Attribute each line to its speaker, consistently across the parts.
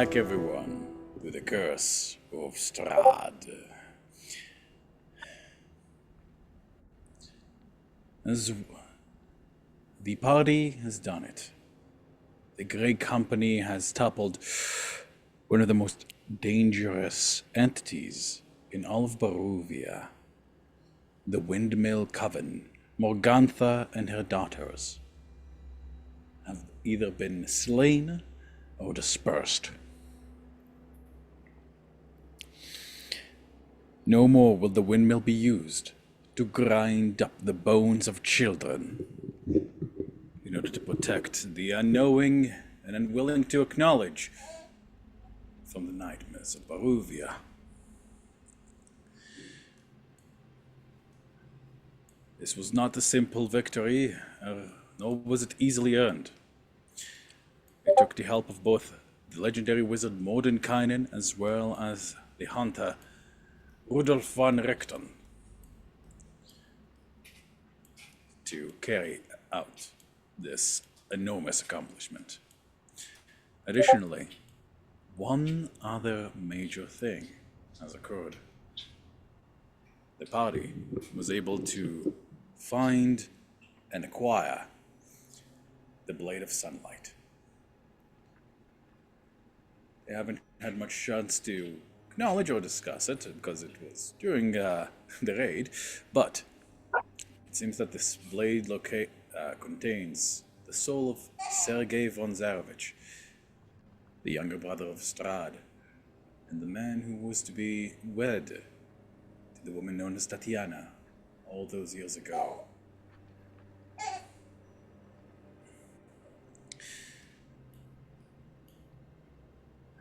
Speaker 1: back, everyone, to the curse of Strahd. As the party has done it, the Grey Company has toppled one of the most dangerous entities in all of Barovia. The Windmill Coven, Morgantha and her daughters, have either been slain or dispersed. No more will the windmill be used to grind up the bones of children in order to protect the unknowing and unwilling to acknowledge from the nightmares of Barovia. This was not a simple victory, nor was it easily earned. It took the help of both the legendary wizard Mordenkainen as well as the hunter Rudolf von Richten to carry out this enormous accomplishment. Additionally, one other major thing has occurred. The party was able to find and acquire the Blade of Sunlight. They haven't had much chance to acknowledge or discuss it because it was during the raid, but it seems that this blade contains the soul of Sergei von Zarevich, the younger brother of Strahd, and the man who was to be wed to the woman known as Tatiana all those years ago.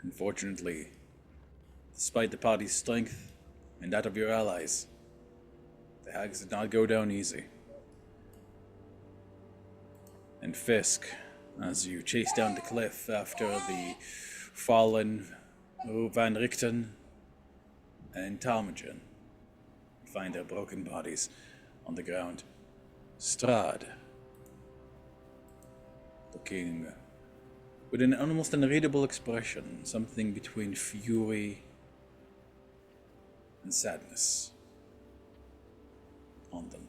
Speaker 1: Unfortunately, despite the party's strength and that of your allies, the hags did not go down easy. And Fisk, as you chase down the cliff after the fallen Van Richten and Talmagen, find their broken bodies on the ground. Strahd, looking with an almost unreadable expression, something between fury and sadness on them.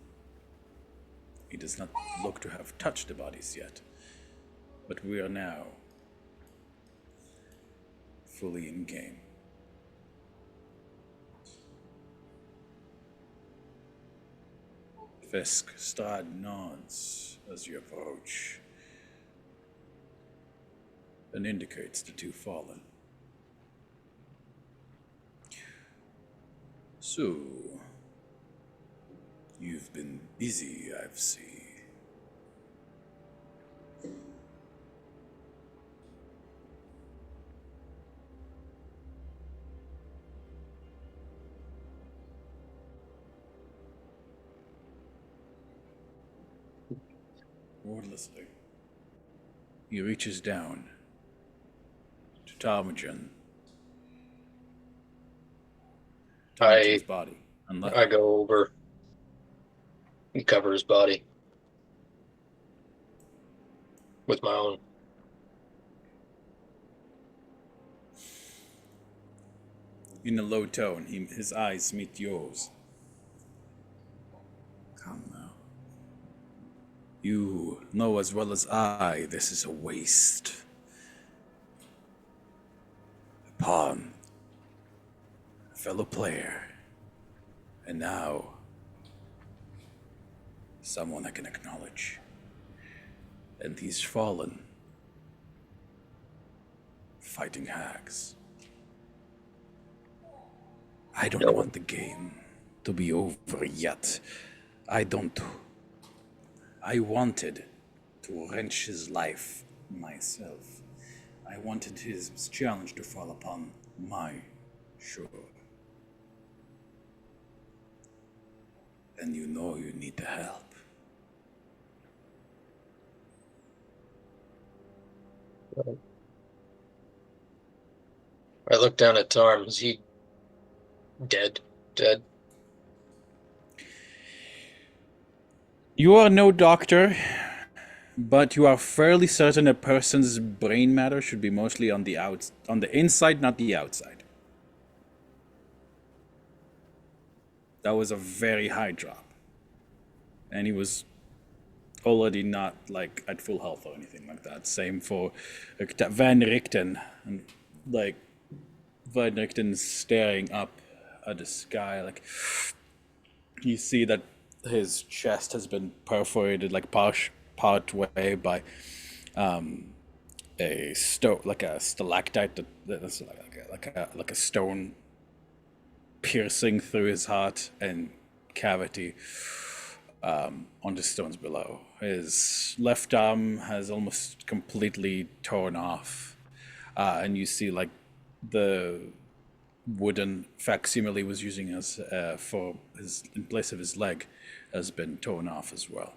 Speaker 1: He does not look to have touched the bodies yet, but we are now fully in game. Fisk Strahd nods as you approach and indicates the two fallen. So, you've been busy, I've seen. Wordlessly, he reaches down to Talmagen. Talmagen's body.
Speaker 2: I go over and cover his body with my own.
Speaker 1: In a low tone, his eyes meet yours. Come now. You know as well as I, this is a waste. A pawn. A fellow player. And now, someone I can acknowledge. And he's fallen. Fighting hags. I don't want the game to be over yet. I wanted to wrench his life myself. I wanted his challenge to fall upon my shore. And you know you need the help.
Speaker 2: I look down at Tarm. Is he dead? Dead?
Speaker 1: You are no doctor, but you are fairly certain a person's brain matter should be mostly on on the inside, not the outside. That was a very high drop, and he was already not like at full health or anything like that. Same for Van Richten, and like Van Richten's staring up at the sky, like you see that his chest has been perforated like part way by a stone, like a stalactite that's like a stone piercing through his heart and cavity on the stones below. His left arm has almost completely torn off, and you see like the wooden facsimile was using as for his in place of his leg has been torn off as well.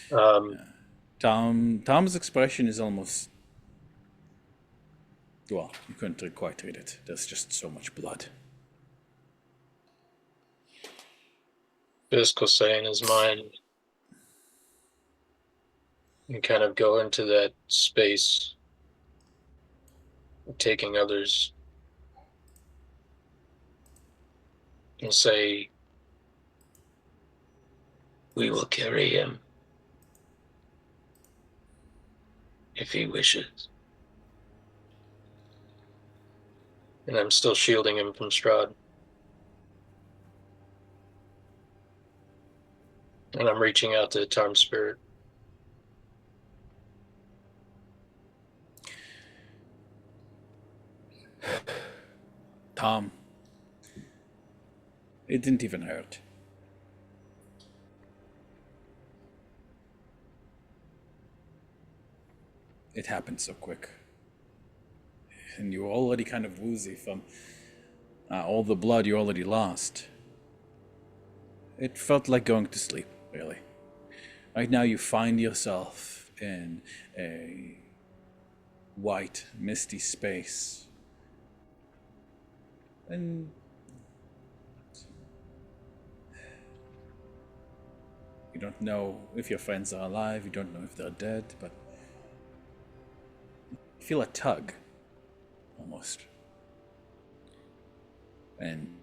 Speaker 2: Um,
Speaker 1: Tom's expression is almost, well, you couldn't quite read it. There's just so much blood.
Speaker 2: Fisk will say in his mind and kind of go into that space of taking others and say, "We will carry him if he wishes." And I'm still shielding him from Strahd. And I'm reaching out to Tarm's spirit.
Speaker 1: Tom, it didn't even hurt. It happened so quick. And you were already kind of woozy from all the blood you already lost. It felt like going to sleep, really. Right now, you find yourself in a white, misty space. And you don't know if your friends are alive, you don't know if they're dead, but you feel a tug, almost. And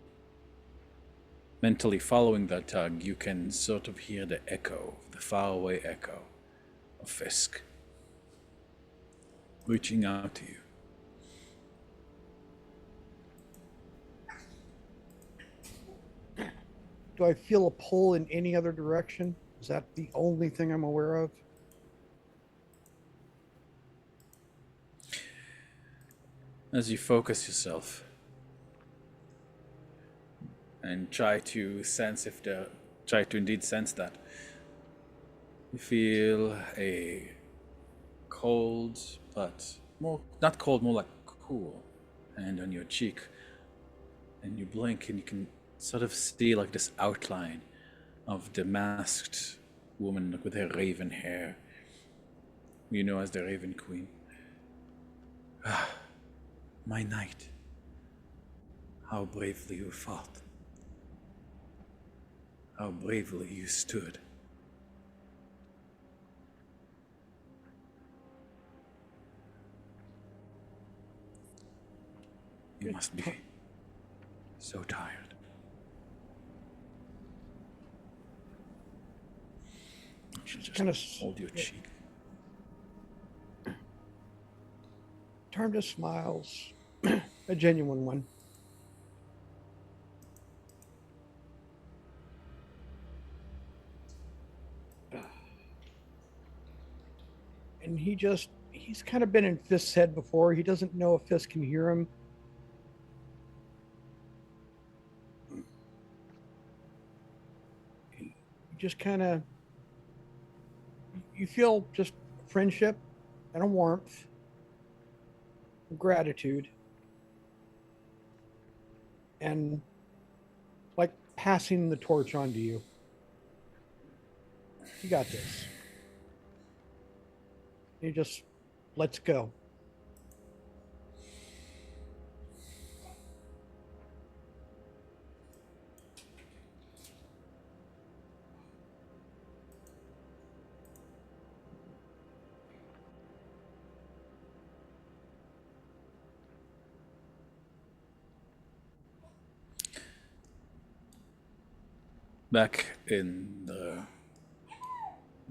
Speaker 1: mentally following that tug, you can sort of hear the echo, the faraway echo of Fisk reaching out to you.
Speaker 3: Do I feel a pull in any other direction? Is that the only thing I'm aware of?
Speaker 1: As you focus yourself and try to indeed sense that, you feel a cold, but more, not cold, more like cool hand on your cheek. And you blink and you can sort of see like this outline of the masked woman with her raven hair, you know, as the Raven Queen. Ah, my knight. How bravely you fought. How bravely you stood. You must be so tired. She'll just
Speaker 3: Kind of
Speaker 1: hold your cheek.
Speaker 3: Tarm just smiles, a genuine one. And he's kind of been in Fisk's head before. He doesn't know if Fisk can hear him. You just kind of, you feel just friendship and a warmth, gratitude, and like passing the torch on to you. You got this. You just, let's go.
Speaker 1: back in the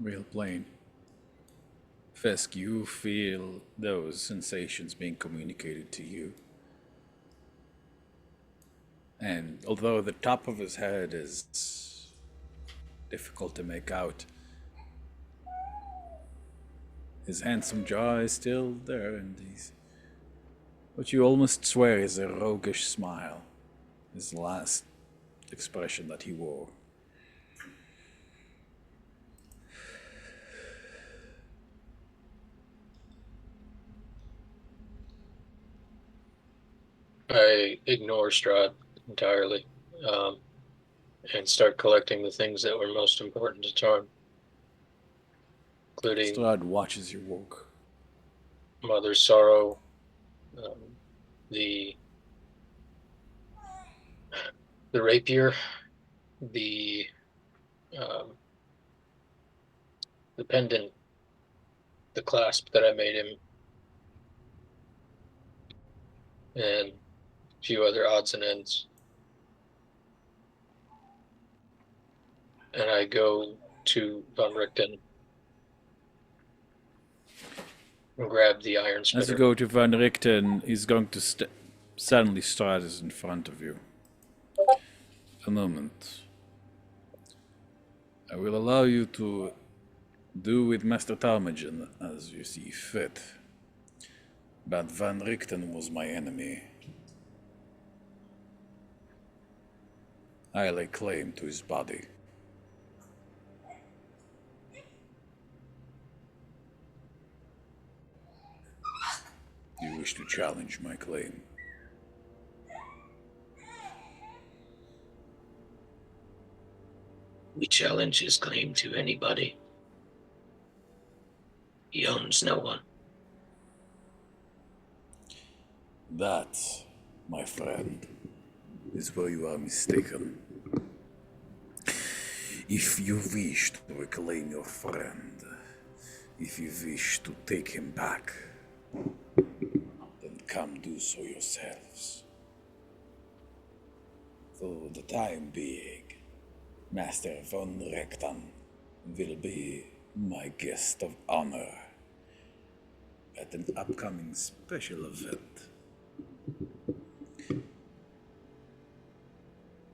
Speaker 1: real plane. Fisk, you feel those sensations being communicated to you. And although the top of his head is difficult to make out, his handsome jaw is still there, and he's what you almost swear is a roguish smile. His last expression that he wore.
Speaker 2: I ignore Strahd entirely, and start collecting the things that were most important to Tarn, including
Speaker 1: Strahd watches you walk.
Speaker 2: Mother's Sorrow, the rapier, the um, the pendant, the clasp that I made him, and a few other odds and ends. And I go to Von Richten and grab the iron
Speaker 1: As you
Speaker 2: spitter.
Speaker 1: go to Van Richten, he's going to suddenly Strahd is in front of you. A moment. I will allow you to do with Master Talmagen as you see fit. But Van Richten was my enemy. I lay claim to his body. You wish to challenge my claim?
Speaker 4: We challenge his claim to anybody. He owns no one.
Speaker 1: That, my friend, is where you are mistaken. If you wish to reclaim your friend, if you wish to take him back, then come do so yourselves. For the time being, Master von Rektan will be my guest of honor at an upcoming special event.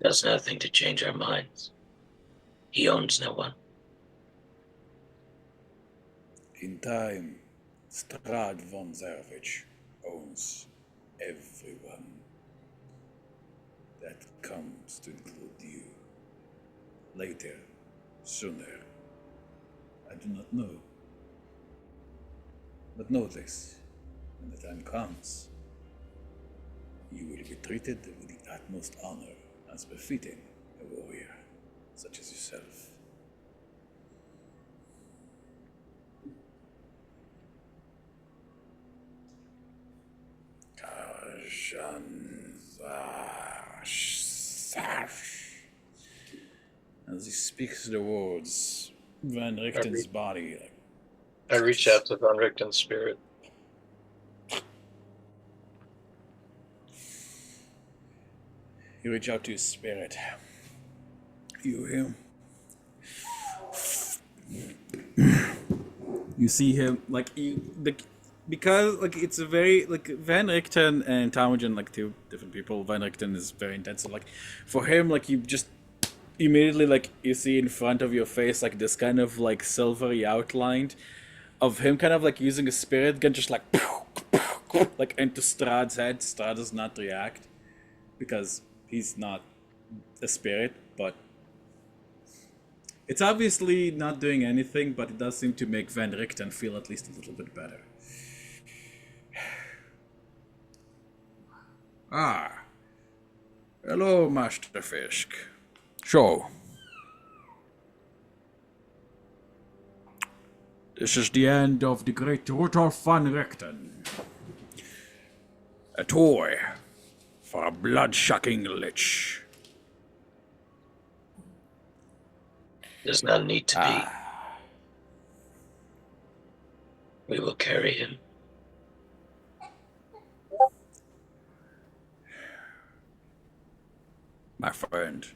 Speaker 4: Does nothing to change our minds. He owns no one.
Speaker 1: In time, Strahd von Zervich owns everyone. That comes to include you. Later, sooner. I do not know. But know this, when the time comes, you will be treated with the utmost honor as befitting a warrior such as yourself. As he speaks the words, Van Richten's body.
Speaker 2: I reach out to Von Richten's spirit.
Speaker 1: You reach out to his spirit. You hear? You see him because it's a very Van Richten and Talmagen two different people. Van Richten is very intense. So for him you just immediately you see in front of your face this kind of silvery outline of him kind of using a spirit gun just into Strahd's head. Strahd does not react because he's not a spirit, but it's obviously not doing anything, but it does seem to make Van Richten feel at least a little bit better. Ah. Hello, Master Fisk. So, this is the end of the great Rudolf van Richten. A toy for a blood-sucking lich.
Speaker 4: Does not need to be. We will carry him.
Speaker 1: My friend,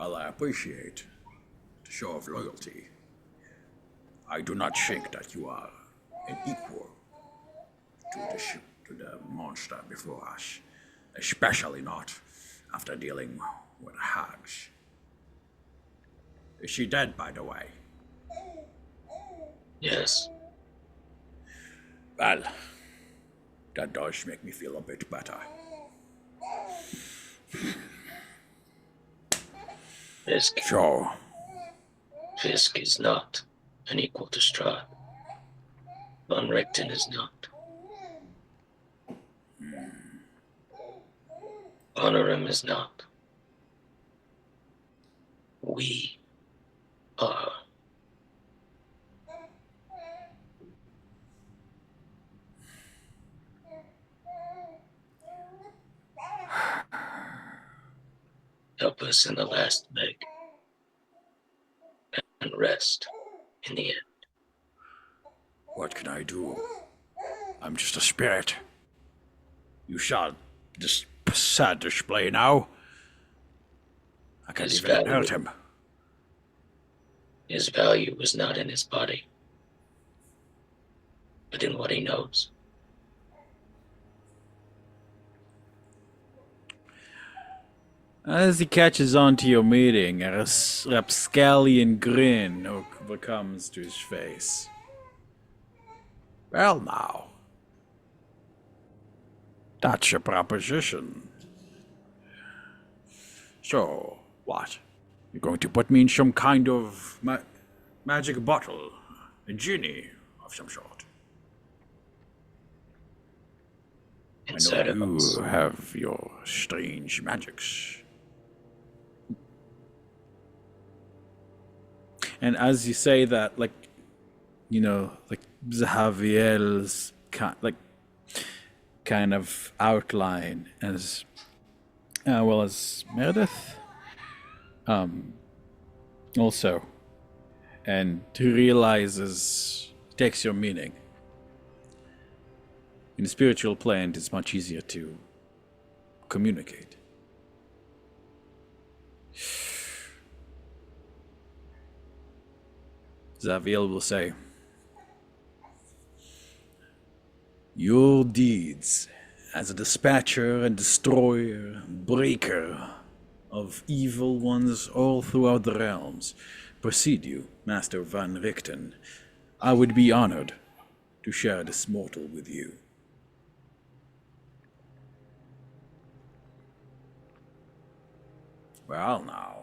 Speaker 1: While I appreciate the show of loyalty, I do not think that you are an equal to the monster before us, especially not after dealing with hags. Is she dead, by the way?
Speaker 4: Yes.
Speaker 1: Well, that does make me feel a bit better.
Speaker 4: Fisk.
Speaker 1: So,
Speaker 4: Fisk is not an equal to Strahd. Von Richten is not. Honorum is not. We are. Help us in the last leg and rest in the end.
Speaker 1: what can I do? I'm just a spirit. You saw this sad display now. I can't
Speaker 4: His
Speaker 1: even
Speaker 4: value.
Speaker 1: hurt him.
Speaker 4: His value was not in his body, but in what he knows.
Speaker 1: As he catches on to your meeting, a rapscallion grin comes to his face. Well now, that's your proposition. So, what? You're going to put me in some kind of magic bottle? A genie of some sort?
Speaker 4: Inside
Speaker 1: I know
Speaker 4: of us.
Speaker 1: you have your strange magics. And as you say that, like, you know, like Zahaviel's kind of outline as well as Meredith, also, and he realizes, takes your meaning. In the spiritual plane, it's much easier to communicate. Zaviel will say, your deeds as a dispatcher and destroyer, breaker of evil ones all throughout the realms precede you, Master Van Richten. I would be honored to share this mortal with you. Well now.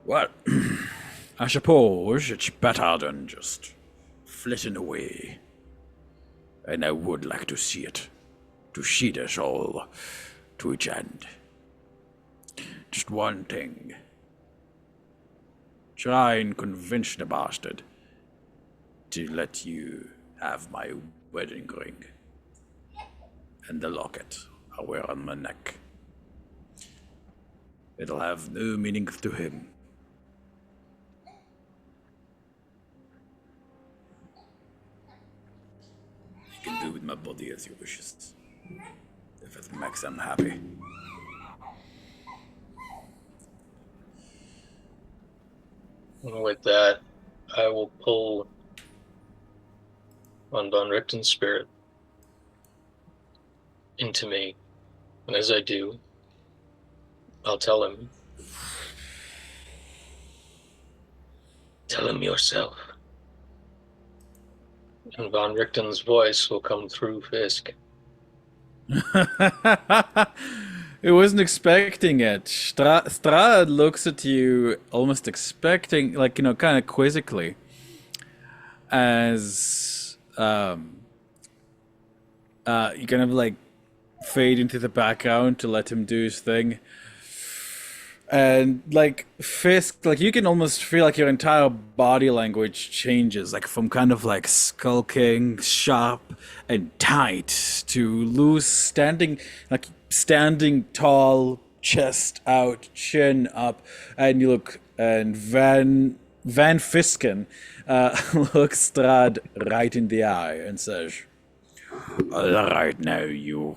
Speaker 1: Well, I suppose it's better than just flitting away. And I would like to see it. To see this all to its end. Just one thing. Try and convince the bastard to let you have my wedding ring. And the locket I wear on my neck. It'll have no meaning to him. You can do with my body as you wishes. If it makes them happy.
Speaker 2: And with that, I will pull on Von Richten's spirit into me. And as I do, I'll tell him.
Speaker 4: Tell him yourself.
Speaker 2: And Von Richten's voice will come through Fisk.
Speaker 1: It wasn't expecting it. Strahd looks at you almost expecting, like, you know, kind of quizzically. As you kind of like fade into the background to let him do his thing. And like Fisk, like you can almost feel like your entire body language changes, like from kind of like skulking, sharp, and tight to loose, standing tall, chest out, chin up, and you look, and Van Fisken looks Strahd right in the eye and says, "All right, now you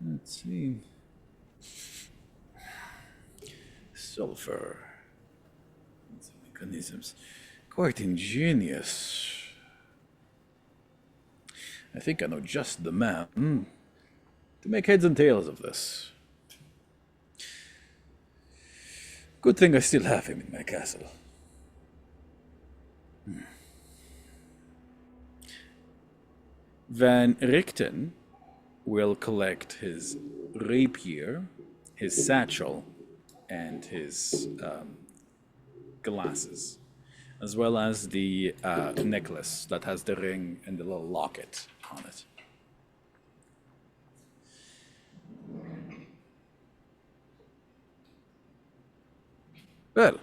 Speaker 1: Let's see. Sulfur. Mechanisms. Quite ingenious. I think I know just the man to make heads and tails of this. Good thing I still have him in my castle. Van Richten will collect his rapier, his satchel, and his glasses, as well as the necklace that has the ring and the little locket on it. Well,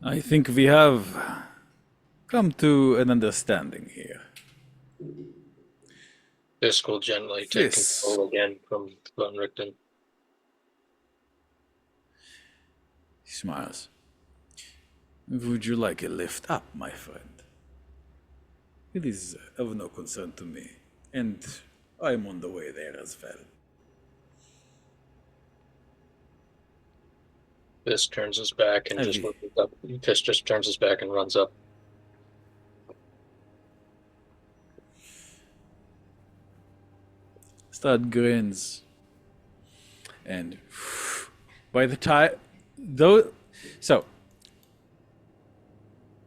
Speaker 1: I think we have come to an understanding here.
Speaker 2: Fisk will gently take
Speaker 1: Fisk.
Speaker 2: control again from Von Richten.
Speaker 1: He smiles. Would you like a lift up, my friend? It is of no concern to me, and I am on the way there as well.
Speaker 2: Fisk turns his back and just
Speaker 1: Heavy.
Speaker 2: runs up. Fisk just turns his back and runs up.
Speaker 1: Strad grins. And by the time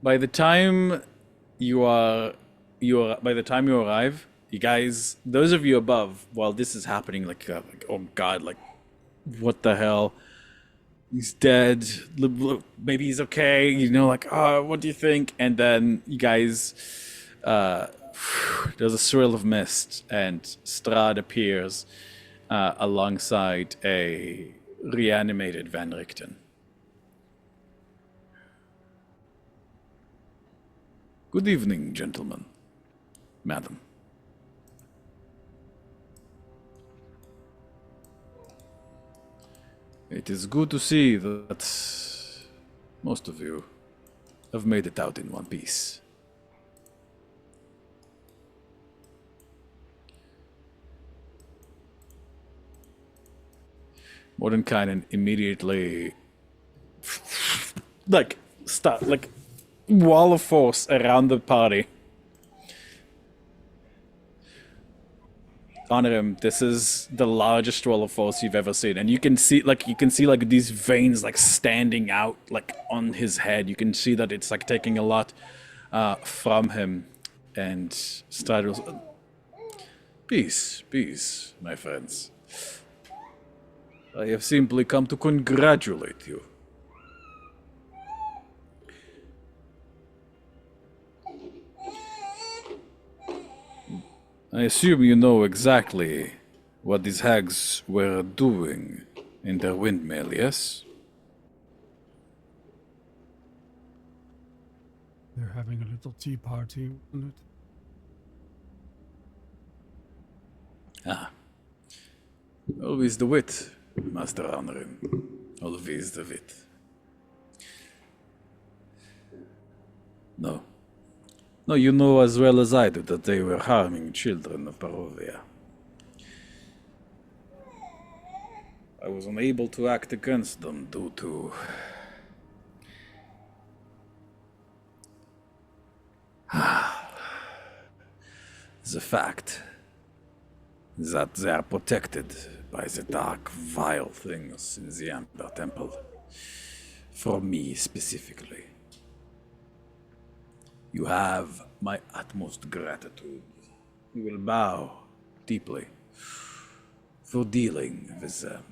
Speaker 1: by the time you arrive, you guys, those of you above, while this is happening, like oh god, like what the hell? He's dead. Maybe he's okay. You know, like, oh, what do you think? And then you guys, there's a swirl of mist, and Strahd appears alongside a reanimated Van Richten. Good evening, gentlemen, madam. It is good to see that most of you have made it out in one piece. Mordenkainen immediately wall of force around the party. Honor him. This is the largest wall of force you've ever seen, and you can see these veins like standing out like on his head. You can see that it's like taking a lot from him. And Strider's peace, my friends. I have simply come to congratulate you. I assume you know exactly what these hags were doing in their windmill, yes?
Speaker 5: They're having a little tea party, wasn't it?
Speaker 1: Ah. Always the wit, Master Honorin. Always the wit. No. No, you know as well as I do that they were harming children of Barovia. I was unable to act against them due to... the fact that they are protected by the dark, vile things in the Amber Temple. From me specifically. You have my utmost gratitude. We will bow deeply for dealing with them.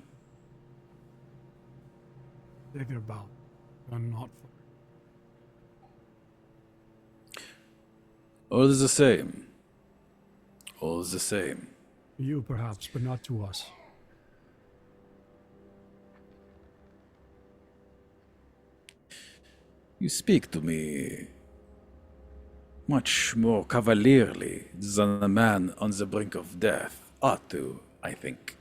Speaker 5: They get about. I'm not for
Speaker 1: All is the same. All is the same.
Speaker 5: you, perhaps, but not to us.
Speaker 1: You speak to me much more cavalierly than a man on the brink of death ought to, I think.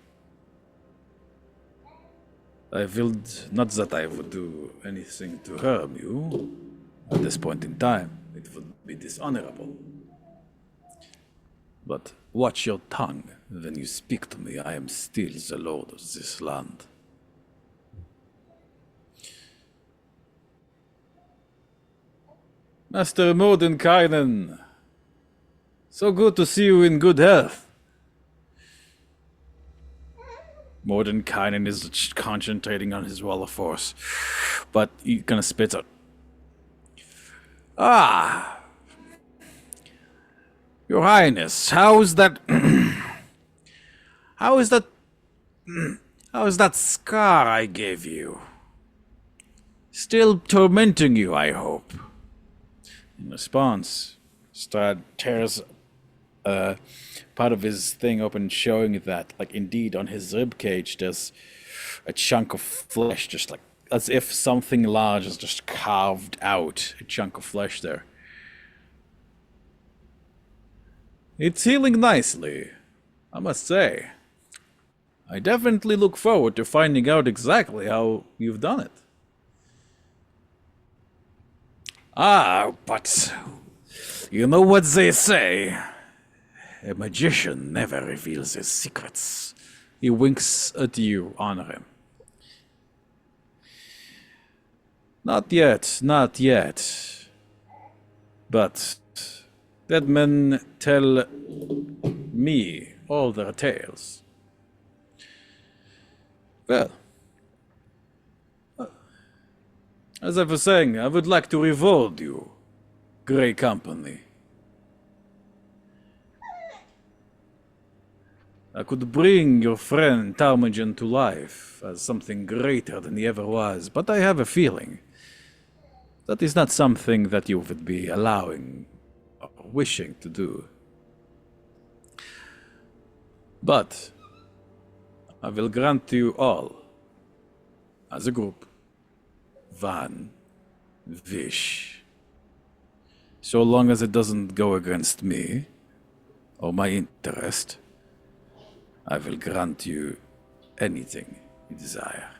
Speaker 1: I will not that I would do anything to harm you at this point in time. It would be dishonorable. But watch your tongue. When you speak to me, I am still the lord of this land. Master Mordenkainen, so good to see you in good health. Mordenkainen is concentrating on his wall of force, but he's gonna spit out. Ah! Your Highness, how is that... how is that... how is that scar I gave you? Still tormenting you, I hope. In response, Strahd tears part of his thing open, showing that, like, indeed, on his rib cage, there's a chunk of flesh, just like as if something large is just carved out a chunk of flesh there. It's healing nicely, I must say. I definitely look forward to finding out exactly how you've done it. Ah, but you know what they say? A magician never reveals his secrets. He winks at you, honor him. Not yet, not yet. But dead men tell me all their tales. Well, as I was saying, I would like to reward you, Grey Company. I could bring your friend Tarmagen to life as something greater than he ever was, but I have a feeling that is not something that you would be allowing or wishing to do. But I will grant you all, as a group, one wish. So long as it doesn't go against me or my interest, I will grant you anything you desire.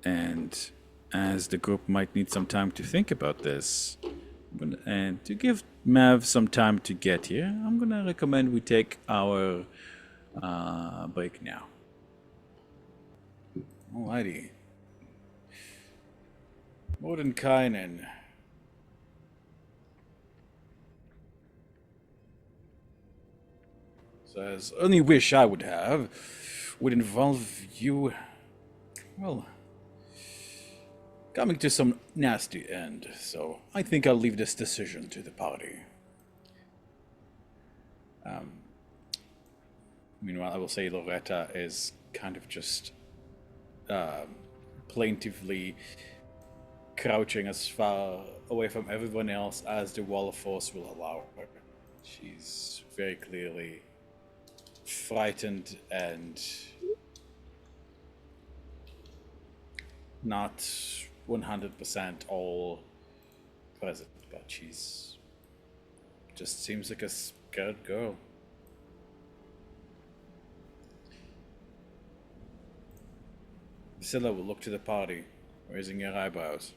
Speaker 1: And as the group might need some time to think about this, and to give Mav some time to get here, I'm gonna recommend we take our break now. Alrighty. Mordenkainen. Says, only wish I would have would involve you, well, coming to some nasty end, so I think I'll leave this decision to the party. Meanwhile, I will say Loretta is kind of just plaintively crouching as far away from everyone else as the wall of force will allow her. She's very clearly frightened and not 100% all present, but she's just seems like a scared girl. Priscilla will look to the party, raising her eyebrows.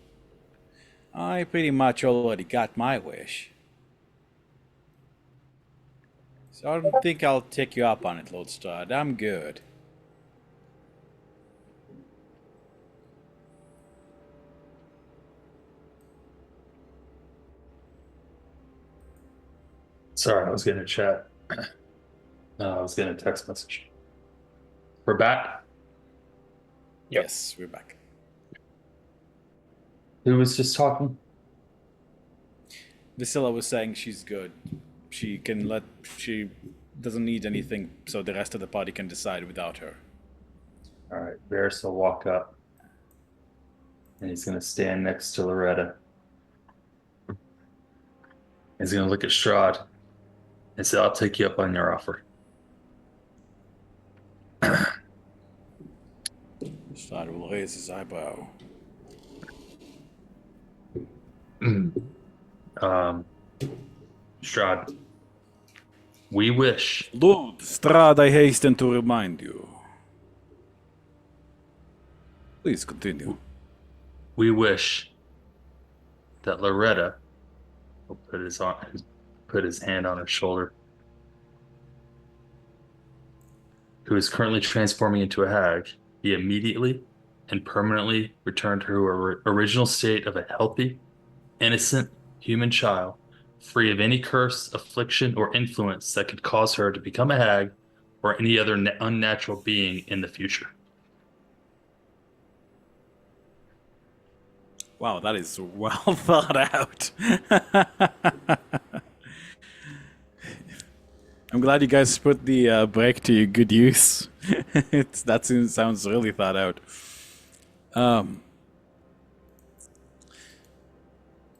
Speaker 1: I pretty much already got my wish. So I don't think I'll take you up on it, Lord Strahd. I'm good.
Speaker 6: Sorry, I was getting a chat. I was getting a text message. We're back.
Speaker 2: Yep.
Speaker 1: Yes, we're back.
Speaker 6: Who was just talking?
Speaker 1: Priscilla was saying she's good. She doesn't need anything, so the rest of the party can decide without her.
Speaker 6: All right, Varys will walk up, and he's going to stand next to Loretta. He's going to look at Strahd and say, "I'll take you up on your offer."
Speaker 1: Strahd will raise his eyebrow.
Speaker 6: Strahd, we wish.
Speaker 1: Lord Strahd, I hasten to remind you. Please continue.
Speaker 6: We wish that Loretta will put his hand on her shoulder, who is currently transforming into a hag, be immediately and permanently returned to her original state of a healthy, innocent human child, free of any curse, affliction, or influence that could cause her to become a hag or any other unnatural being in the future.
Speaker 1: Wow, that is well thought out. I'm glad you guys put the break to good use. Sounds really thought out.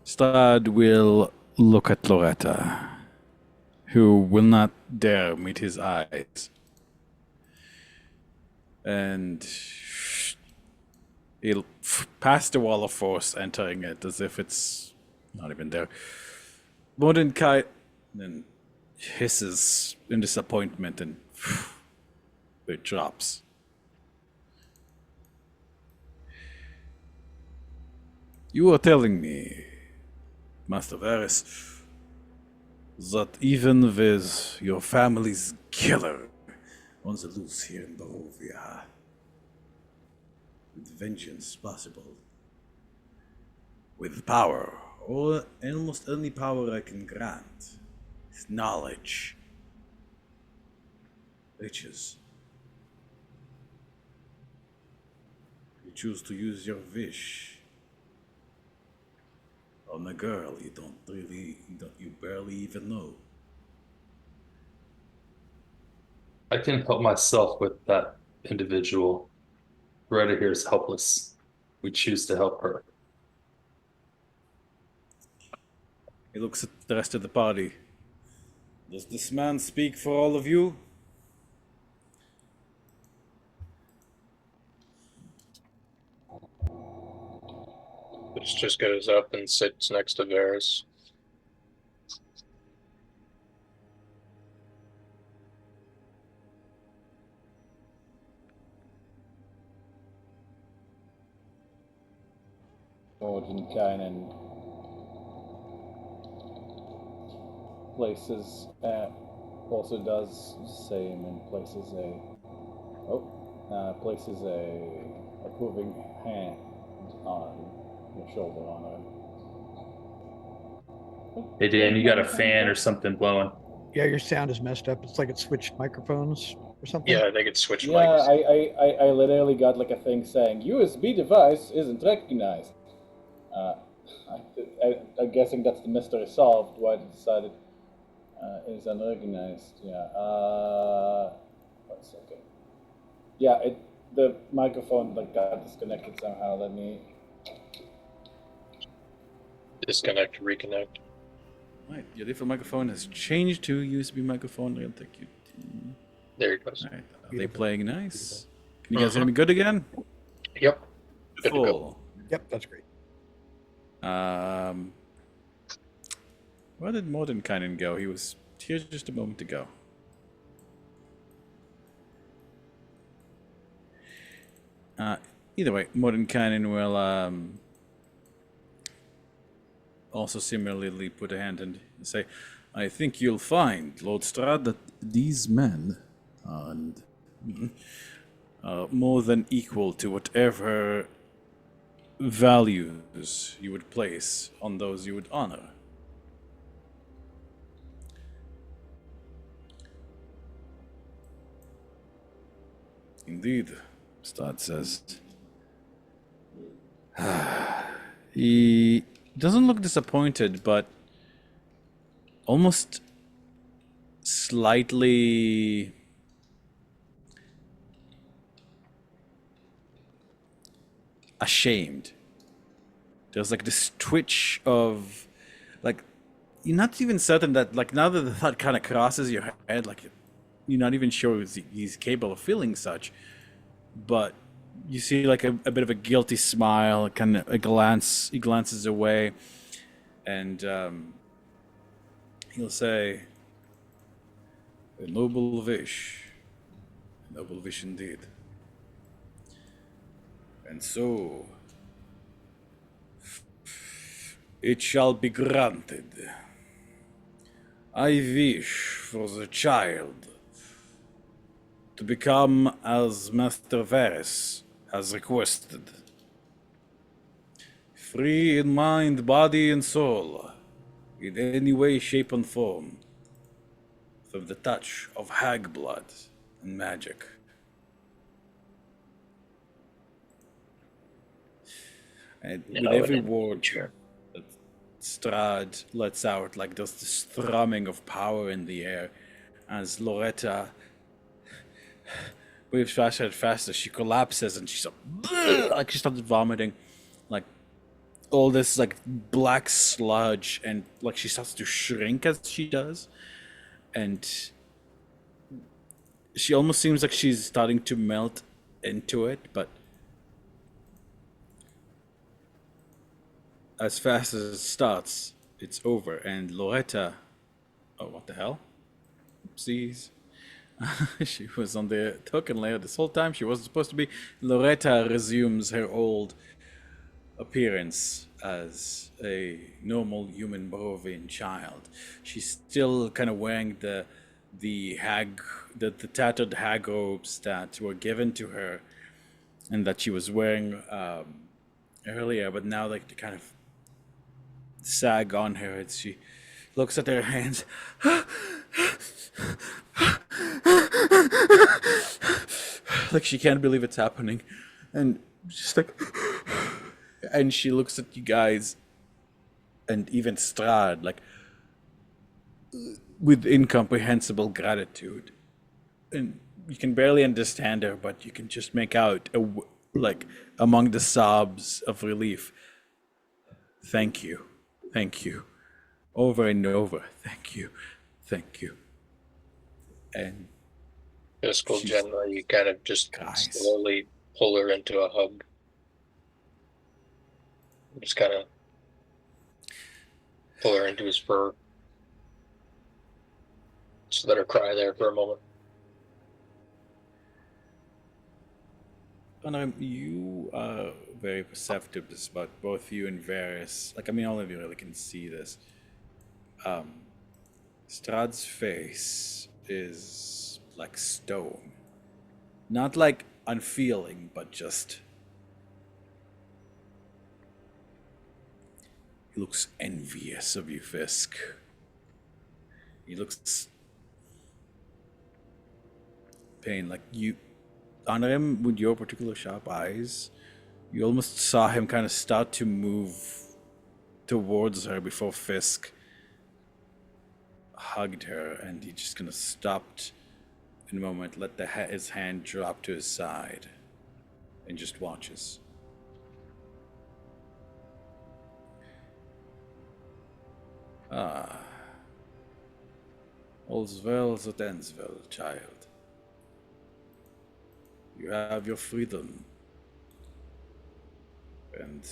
Speaker 1: Strad will look at Loretta, who will not dare meet his eyes. And he'll pass the wall of force, entering it as if it's not even there. Mordenkai then hisses in disappointment and it drops. You were telling me, Master Varys, that even with your family's killer on the loose here in Barovia, with vengeance possible, with power, or almost any power I can grant, is knowledge, riches. You choose to use your wish on a girl you barely even know.
Speaker 6: I can help myself with that individual. Loretta here is helpless. We choose to help her.
Speaker 1: He looks at the rest of the party. Does this man speak for all of you?
Speaker 2: This just goes up and sits next to Varys.
Speaker 1: Mordenkainen places also does the same and places a approving hand on your shoulder on
Speaker 6: Hey Dan, you got a fan or something blowing?
Speaker 3: Yeah, your sound is messed up. It's like it switched microphones or something.
Speaker 2: Yeah, I think it's switch
Speaker 1: Yeah,
Speaker 2: mics.
Speaker 1: I literally got like a thing saying USB device isn't recognized. I'm guessing that's the mystery solved. Why they decided is unrecognized. Yeah. 1 second. Yeah, the microphone like got disconnected somehow. Let me.
Speaker 2: Disconnect, reconnect.
Speaker 1: Right, your default microphone has changed to USB microphone. It'll take you.
Speaker 2: There it goes.
Speaker 1: All right, are they
Speaker 3: Beautiful.
Speaker 1: playing nice? Can you guys hear me good again?
Speaker 2: Yep. Good to go.
Speaker 1: Beautiful.
Speaker 3: Yep, that's great.
Speaker 1: Where did Mordenkainen go? He was here just a moment ago. Either way, Mordenkainen will also similarly put a hand and say, I think you'll find, Lord Strad, that these men are more than equal to whatever values you would place on those you would honor. Indeed, Strad says. He doesn't look disappointed, but almost slightly ashamed. There's like this twitch of, like, you're not even certain that, like, now that the thought kind of crosses your head, like, you're not even sure he's capable of feeling such, but you see like a bit of a guilty smile, kind of a glance. He glances away, and he'll say, "A noble wish, a noble wish indeed." And so, It shall be granted. I wish for the child to become as Master Varys has requested. Free in mind, body, and soul, in any way, shape, and form, from the touch of hag blood and magic. And with
Speaker 4: Now
Speaker 1: every
Speaker 4: and in the
Speaker 1: word
Speaker 4: future.
Speaker 1: that Strahd lets out, like there's this thrumming of power in the air, as Loretta moves faster and faster. She collapses and she's like she starts vomiting, like all this like black sludge, and like she starts to shrink as she does, and she almost seems like she's starting to melt into it, but as fast as it starts, it's over. And Loretta, oh, what the hell? Oopsies. She was on the token layer this whole time. She wasn't supposed to be. Loretta resumes her old appearance as a normal human Barovian child. She's still kind of wearing the tattered hag robes that were given to her and that she was wearing earlier, but now like they kind of sag on her as she looks at her hands. Like she can't believe it's happening, and just like, and she looks at you guys, and even Strahd, like with incomprehensible gratitude, and you can barely understand her, but you can just make out like among the sobs of relief. Thank you, thank you, over and over. Thank you, thank you, and
Speaker 2: Fiscal
Speaker 1: she's
Speaker 2: General, you kind of just
Speaker 1: Guys.
Speaker 2: slowly pull her into a hug. Just kind of pull her into his fur. Just let her cry there for a moment.
Speaker 1: And you are very perceptive about both you and Varys. Like, I mean, all of you really can see this. Strahd's face is like stone. Not like unfeeling, but just. He looks envious of you, Fisk. He looks. Pain, like you. On him, with your particular sharp eyes, you almost saw him kind of start to move towards her before Fisk hugged her, and he just kind of stopped in a moment, let his hand drop to his side, and just watches. Ah. All's well that ends well, child. You have your freedom. And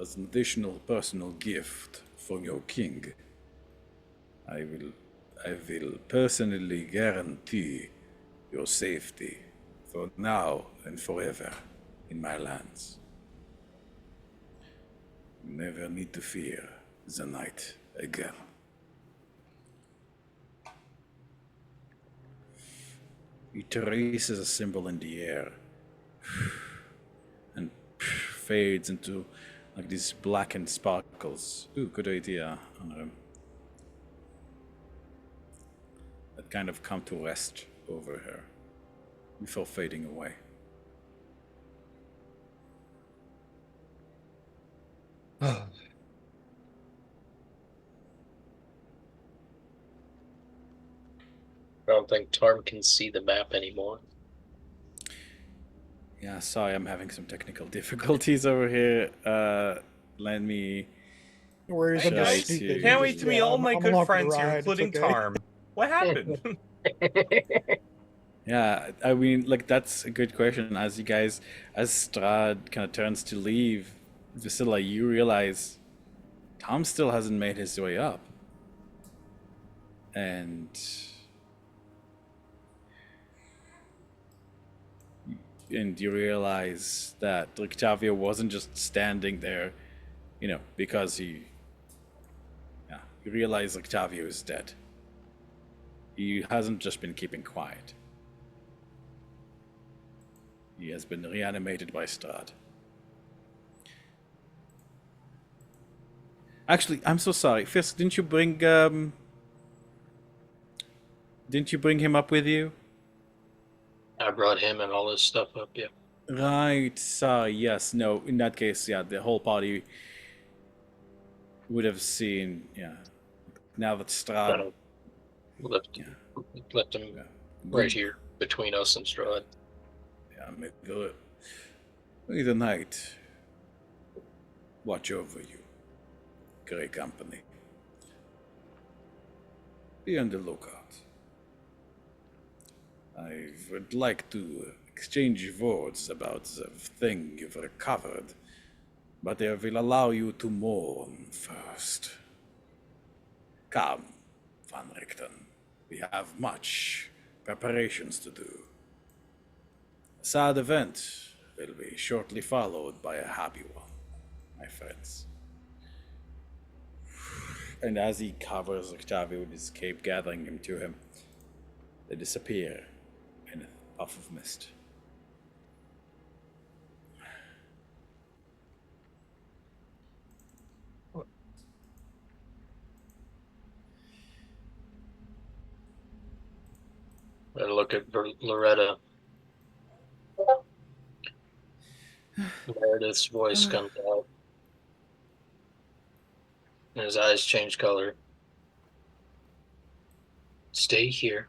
Speaker 1: as an additional personal gift from your king, I will personally guarantee your safety for now and forever in my lands. You never need to fear the night again. He traces a symbol in the air and fades into like these blackened sparkles. Ooh, good idea. That kind of come to rest over her before fading away.
Speaker 2: I don't think Tarm can see the map anymore.
Speaker 1: Yeah, sorry, I'm having some technical difficulties over here. Let me.
Speaker 3: Where he's
Speaker 1: Hey,
Speaker 3: just
Speaker 1: guys.
Speaker 3: sneaking.
Speaker 7: Can't wait to meet all my
Speaker 3: I'm
Speaker 7: good
Speaker 3: along for the
Speaker 7: friends here,
Speaker 3: ride, it's
Speaker 7: including
Speaker 3: okay.
Speaker 7: Tarm. What happened?
Speaker 1: Yeah, I mean, like, that's a good question. As Strahd kind of turns to leave, Vasilla, you realize Tom still hasn't made his way up. And you realize that Rictavio wasn't just standing there, because he you realize Octavio is dead. He hasn't just been keeping quiet. He has been reanimated by Strahd. Actually, I'm so sorry. Fisk, didn't you bring him up with you?
Speaker 2: I brought him and all his stuff up, yeah.
Speaker 1: Right, sorry, yes, no, in that case, yeah, the whole party would have seen, yeah. Now that Strahd,
Speaker 2: Kind of left,
Speaker 1: yeah,
Speaker 2: left him
Speaker 1: yeah,
Speaker 2: right
Speaker 1: good,
Speaker 2: here between us and Strahd.
Speaker 1: yeah, may the night watch over you, Grey Company. Be on the lookout. I would like to exchange words about the thing you've recovered, but I will allow you to mourn first. Come, Van Richten. We have much preparations to do. A sad event will be shortly followed by a happy one, my friends. And as he covers Octavio with his cape, gathering him to him, they disappear in a puff of mist.
Speaker 2: I look at Loretta. Meredith's voice comes out, and his eyes change color. Stay here.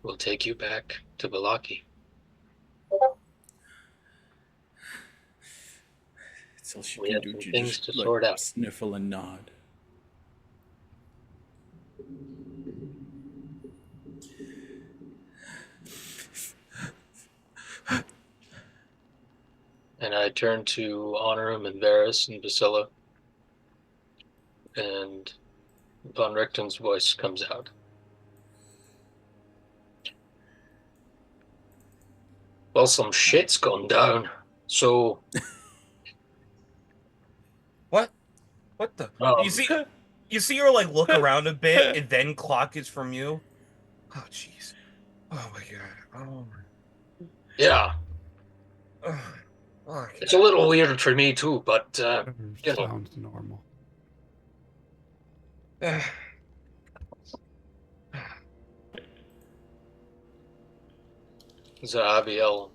Speaker 2: We'll take you back to Balaki.
Speaker 1: It's all she
Speaker 2: We
Speaker 1: can
Speaker 2: have
Speaker 1: do.
Speaker 2: some
Speaker 1: She
Speaker 2: things
Speaker 1: just
Speaker 2: to
Speaker 1: like
Speaker 2: sort out.
Speaker 1: sniffle and nod.
Speaker 2: And I turn to Honorum and Varys and Basilla, and Von Richten's voice comes out. Well, some shit's gone down. So,
Speaker 7: What? What the?
Speaker 2: um,
Speaker 7: You see her like look around a bit and then clock is from you. Oh jeez. Oh my god. Oh.
Speaker 2: yeah,
Speaker 7: Oh. Okay.
Speaker 2: it's a little weird for me too, but,
Speaker 5: Whatever
Speaker 2: you know,
Speaker 5: sounds normal.
Speaker 2: Zahaviel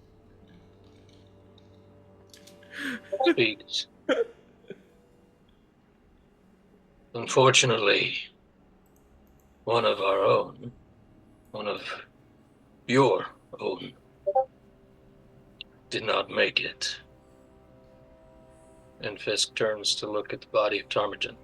Speaker 2: speaks. Unfortunately, one of our own, one of your own, did not make it. And Fisk turns to look at the body of Ptarmigan.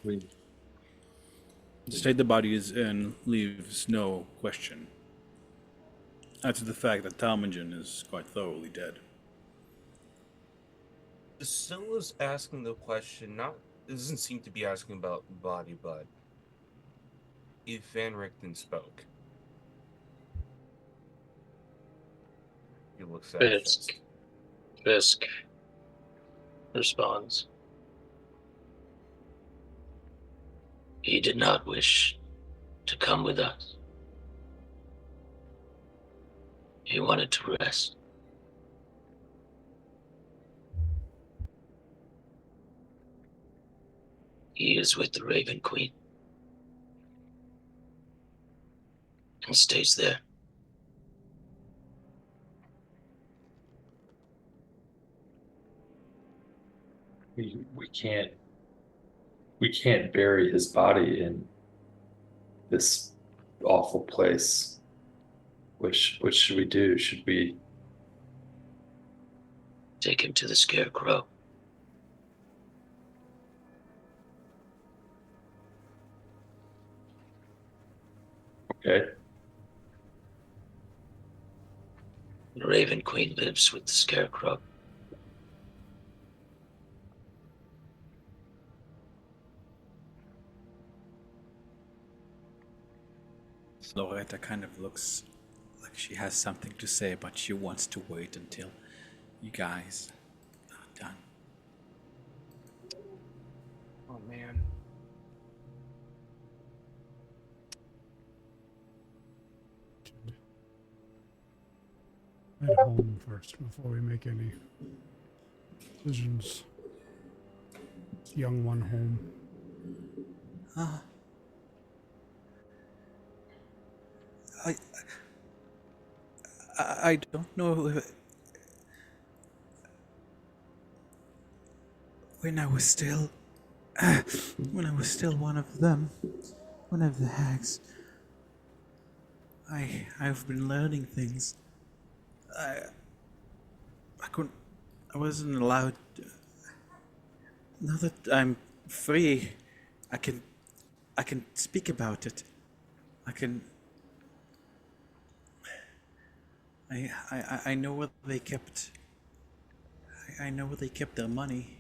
Speaker 6: We
Speaker 1: The state the body is in leaves no question as to the fact that Talmudin is quite thoroughly dead.
Speaker 7: Scylla's asking the question, not it doesn't seem to be asking about the body, but if Van Richten spoke. He looks at
Speaker 2: Fisk.
Speaker 7: Fisk.
Speaker 2: Fisk responds.
Speaker 4: He did not wish to come with us. He wanted to rest. He is with the Raven Queen and stays there.
Speaker 6: we can't bury his body in this awful place. What should we do? Should we?
Speaker 4: Take him to the Scarecrow.
Speaker 6: Okay.
Speaker 4: The Raven Queen lives with the Scarecrow.
Speaker 1: Loretta kind of looks like she has something to say, but she wants to wait until you guys are done.
Speaker 7: Oh man.
Speaker 5: Head home first before we make any decisions. This young one home.
Speaker 1: I I don't know when I was still one of them, one of the hags. I've been learning things. I couldn't. I wasn't allowed. Now that I'm free, I can speak about it. I can. I know where they kept. I know where they kept their money.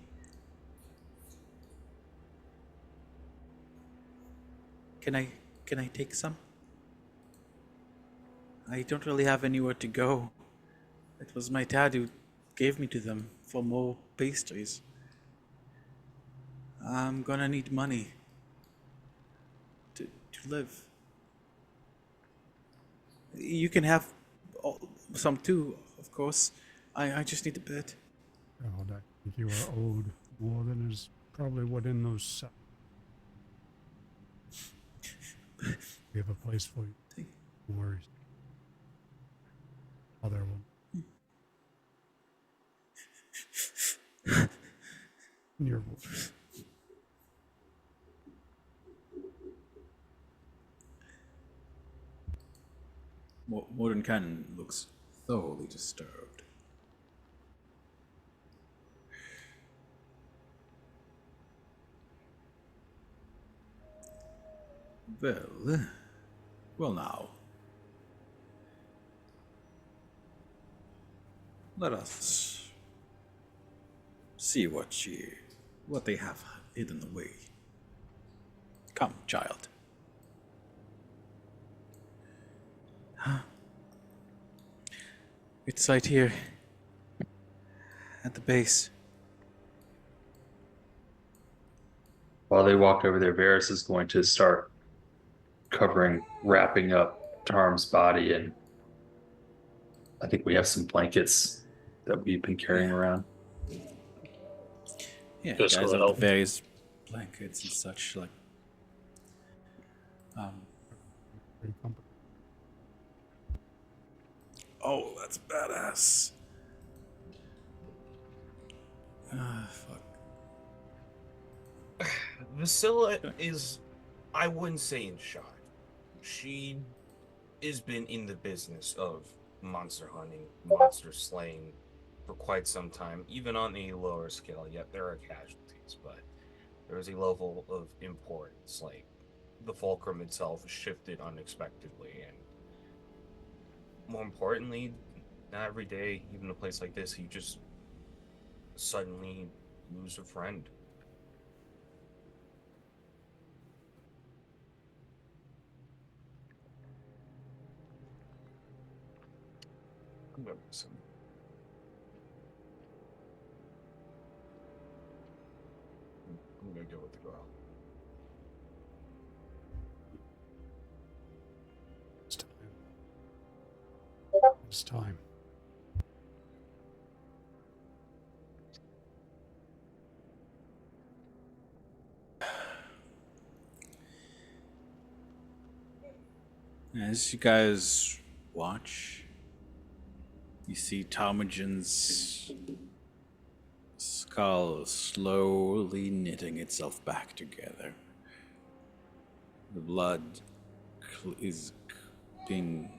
Speaker 1: Can I take some? I don't really have anywhere to go. It was my dad who gave me to them for more pastries. I'm gonna need money to live. You can have some too, of course. I just need a bit.
Speaker 5: God, I think you are owed more than is probably within those sacks. We have a place for you. No worries. Other one. In your voice.
Speaker 1: Modern Cannon looks thoroughly disturbed. Well now. Let us see what they have hidden away. Come, child. It's right here at the base.
Speaker 6: While they walk over there, Varys is going to start wrapping up Tarm's body, and I think we have some blankets that we've been carrying around.
Speaker 1: Yeah,
Speaker 2: Just
Speaker 1: guys
Speaker 2: will
Speaker 1: have the
Speaker 2: help.
Speaker 1: various blankets and such. Like,
Speaker 5: Great company.
Speaker 1: oh, that's badass. Fuck.
Speaker 7: Vasilla is, I wouldn't say in shock. She has been in the business of monster hunting, monster slaying for quite some time, even on a lower scale. Yet there are casualties, but there is a level of importance. Like the fulcrum itself shifted unexpectedly, and more importantly, not every day, even a place like this, you just suddenly lose a friend. I'm gonna miss him. I'm gonna go with the girl.
Speaker 5: It's time. It's time.
Speaker 1: As you guys watch, you see Ptarmigan's skull slowly knitting itself back together. The blood is being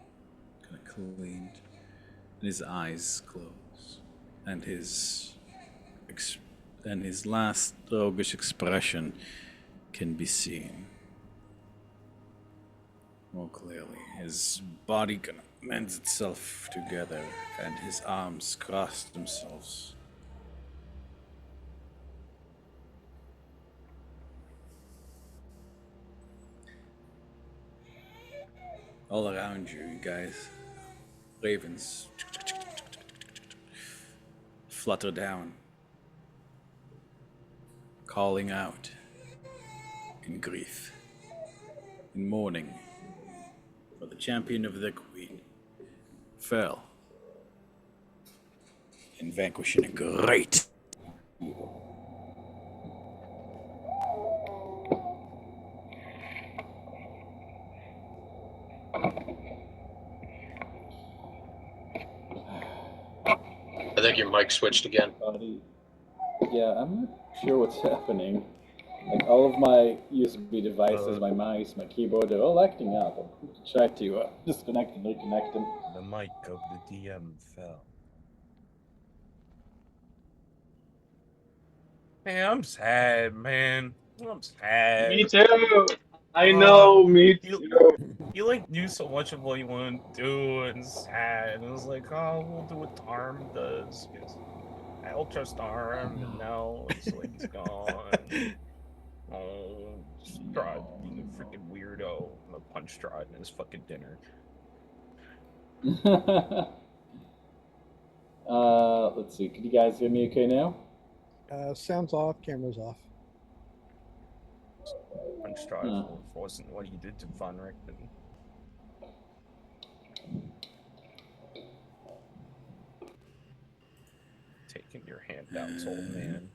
Speaker 1: kind of cleaned, and his eyes close, and his last roguish expression can be seen more clearly. His body kind of mends itself together, and his arms cross themselves. All around you, you guys, ravens flutter down, calling out in grief, in mourning, for the champion of the queen fell in vanquishing a great evil.
Speaker 2: I think your mic switched again.
Speaker 1: Buddy. Yeah, I'm not sure what's happening. Like all of my USB devices, my mouse, my keyboard, they're all acting up. I'm going to try to disconnect and reconnect them.
Speaker 7: The mic of the DM fell. Man, I'm sad, man. I'm sad.
Speaker 8: Me too. I
Speaker 7: Uh,
Speaker 8: know. Me
Speaker 7: you-
Speaker 8: too.
Speaker 7: You like knew so much of what you want to do and sad. And it was like, oh, we'll do what Arm does. 'Cause I'll trust Arm, and now it's like he's gone. Oh, Strahd being a freaking weirdo. I'm gonna punch Strahd in his fucking dinner.
Speaker 1: Let's see. Can you guys hear me okay now?
Speaker 3: Sounds off, cameras off.
Speaker 7: Punch Strahd for wasn't what he did to Von Richten. Taking your handouts, old man.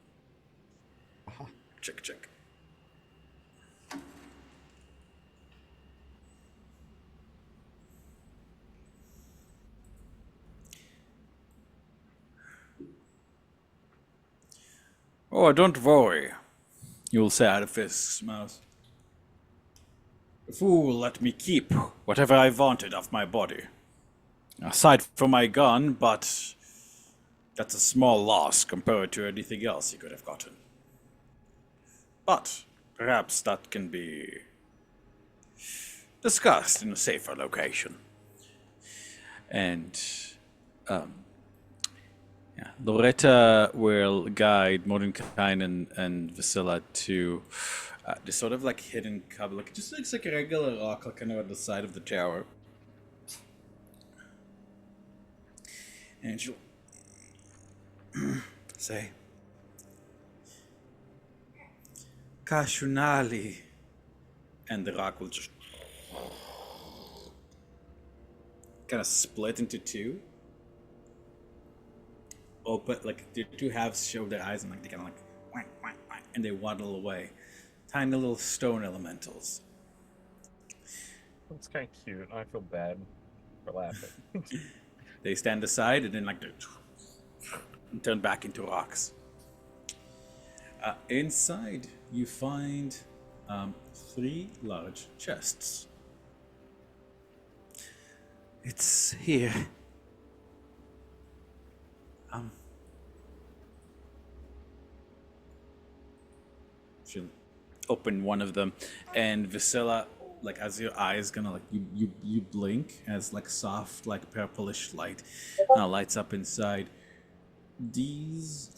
Speaker 1: Check, check. Oh, don't worry, you'll say out of Fisk's mouth. The fool let me keep whatever I wanted of my body. Aside from my gun, but that's a small loss compared to anything else he could have gotten. But perhaps that can be discussed in a safer location. And Loretta will guide Mordenkainen and Vasila to this sort of like hidden cover, like it just looks like a regular rock, like kind of at the side of the tower. And she'll say, Kashunali, and the rock will just kind of split into two. Open, like the two halves show their eyes, and like they kind of like whack, whack, whack, and they waddle away. Tiny little stone elementals.
Speaker 7: That's kind of cute. I feel bad for laughing.
Speaker 1: They stand aside and then like they turn back into rocks. Inside, you find 3 large chests. It's here. She'll open one of them, and Vasila, like as your eyes gonna like you blink as like soft like purplish light lights up inside. These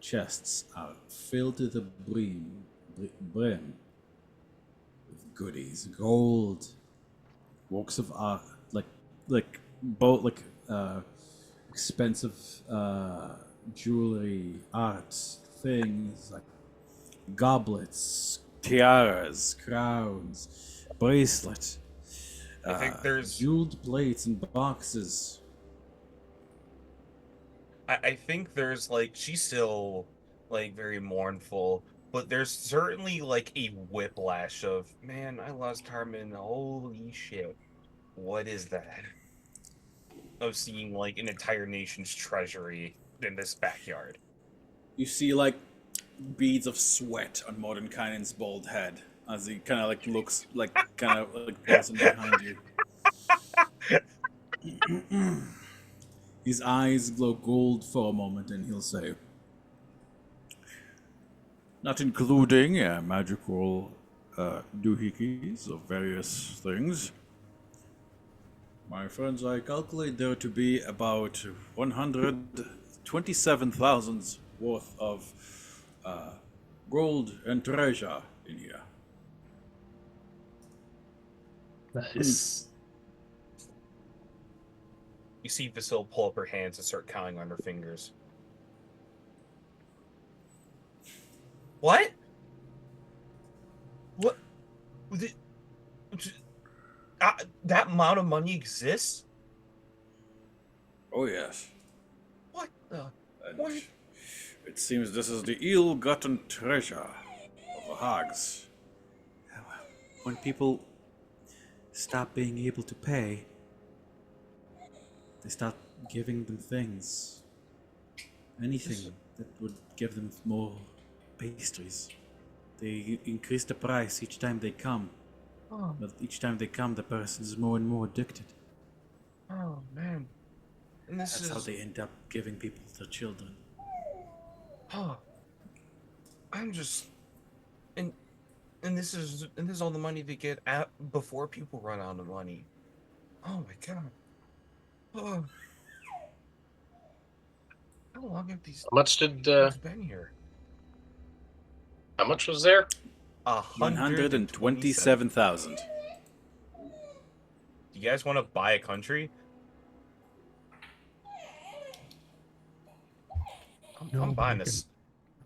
Speaker 1: chests are filled to the brim with goodies, gold, works of art, both expensive jewelry, art, things like goblets, tiaras, crowns, bracelets.
Speaker 7: I think there's
Speaker 1: jeweled plates and boxes.
Speaker 7: I think there's like she's still like very mournful, but there's certainly like a whiplash of, man, I lost Harmon. Holy shit. What is that? Of seeing like an entire nation's treasury in this backyard.
Speaker 1: You see like beads of sweat on Mordenkainen's bald head as he kind of like looks like kind of like pulls him behind you. His eyes glow gold for a moment, and he'll say, "Not including magical doohickeys of various things. My friends, I calculate there to be about 127,000 worth of gold and treasure in here."
Speaker 6: Nice.
Speaker 7: You see Vasila pull up her hands and start counting on her fingers. What? What? The- that amount of money exists?
Speaker 1: Oh yes.
Speaker 7: What the?
Speaker 1: And
Speaker 7: What?
Speaker 1: it seems this is the ill-gotten treasure of the hags. When people stop being able to pay, they start giving them things. Anything that would give them more pastries. They increase the price each time they come.
Speaker 7: Oh,
Speaker 1: But each time they come, the person is more and more addicted.
Speaker 7: oh man. And this
Speaker 1: That's
Speaker 7: is
Speaker 1: how they end up giving people their children.
Speaker 7: oh, I'm just and this is all the money they get at before people run out of money. Oh my god. Oh, how long have these
Speaker 2: How much did
Speaker 7: things been here?
Speaker 2: how much was there?
Speaker 7: 127.
Speaker 1: 127,000.
Speaker 7: Do you guys want to buy a country?
Speaker 5: No,
Speaker 7: I'm
Speaker 5: but I
Speaker 7: buying
Speaker 5: can
Speaker 7: this.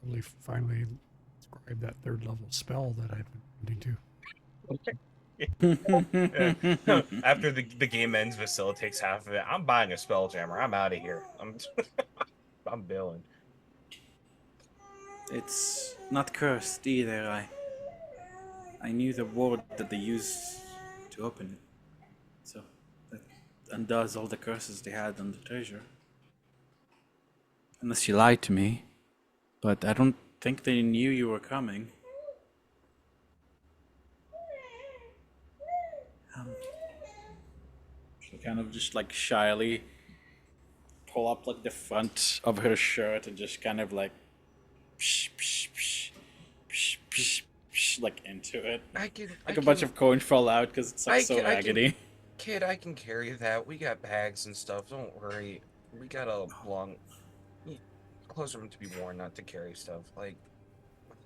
Speaker 5: probably finally describe that third level spell that I've been wanting to.
Speaker 7: After the game ends, Vasila takes half of it. I'm buying a spell jammer. I'm out of here. I'm billing.
Speaker 1: It's not cursed either. I knew the ward that they used to open it. So that undoes all the curses they had on the treasure. Unless you lied to me. But I don't think they knew you were coming. She kind of just like shyly pull up like the front of her shirt and just kind of like psh, psh, psh, psh, psh, psh, like into it. Like a bunch of coins fall out because it's like so raggedy.
Speaker 7: Kid, I can carry that. We got bags and stuff. Don't worry. We got a long clothes are meant to be worn, not to carry stuff. Like,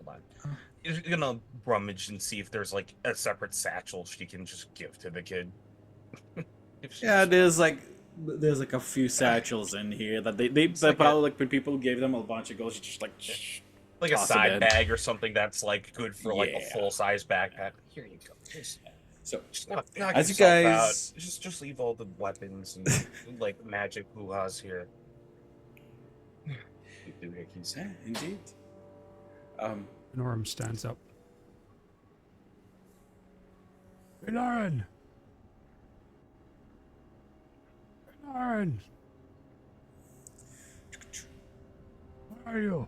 Speaker 7: hold on. You're gonna rummage and see if there's like a separate satchel she can just give to the kid.
Speaker 1: Yeah, there's like a few satchels in here that they
Speaker 7: like
Speaker 1: probably like when people gave them a bunch of gold, you just like
Speaker 7: like a
Speaker 1: toss it
Speaker 7: side
Speaker 1: in.
Speaker 7: bag or something that's like good for like a
Speaker 1: Yeah.
Speaker 7: full size backpack. Here you go.
Speaker 1: So
Speaker 7: Just knock
Speaker 1: as you
Speaker 7: yourself
Speaker 1: guys
Speaker 7: out. Just leave all the weapons and like magic hoo-has here. Doohickeys.
Speaker 1: yeah, indeed.
Speaker 5: Norm stands up. Hey, Lauren! Hey, Lauren! Where are you?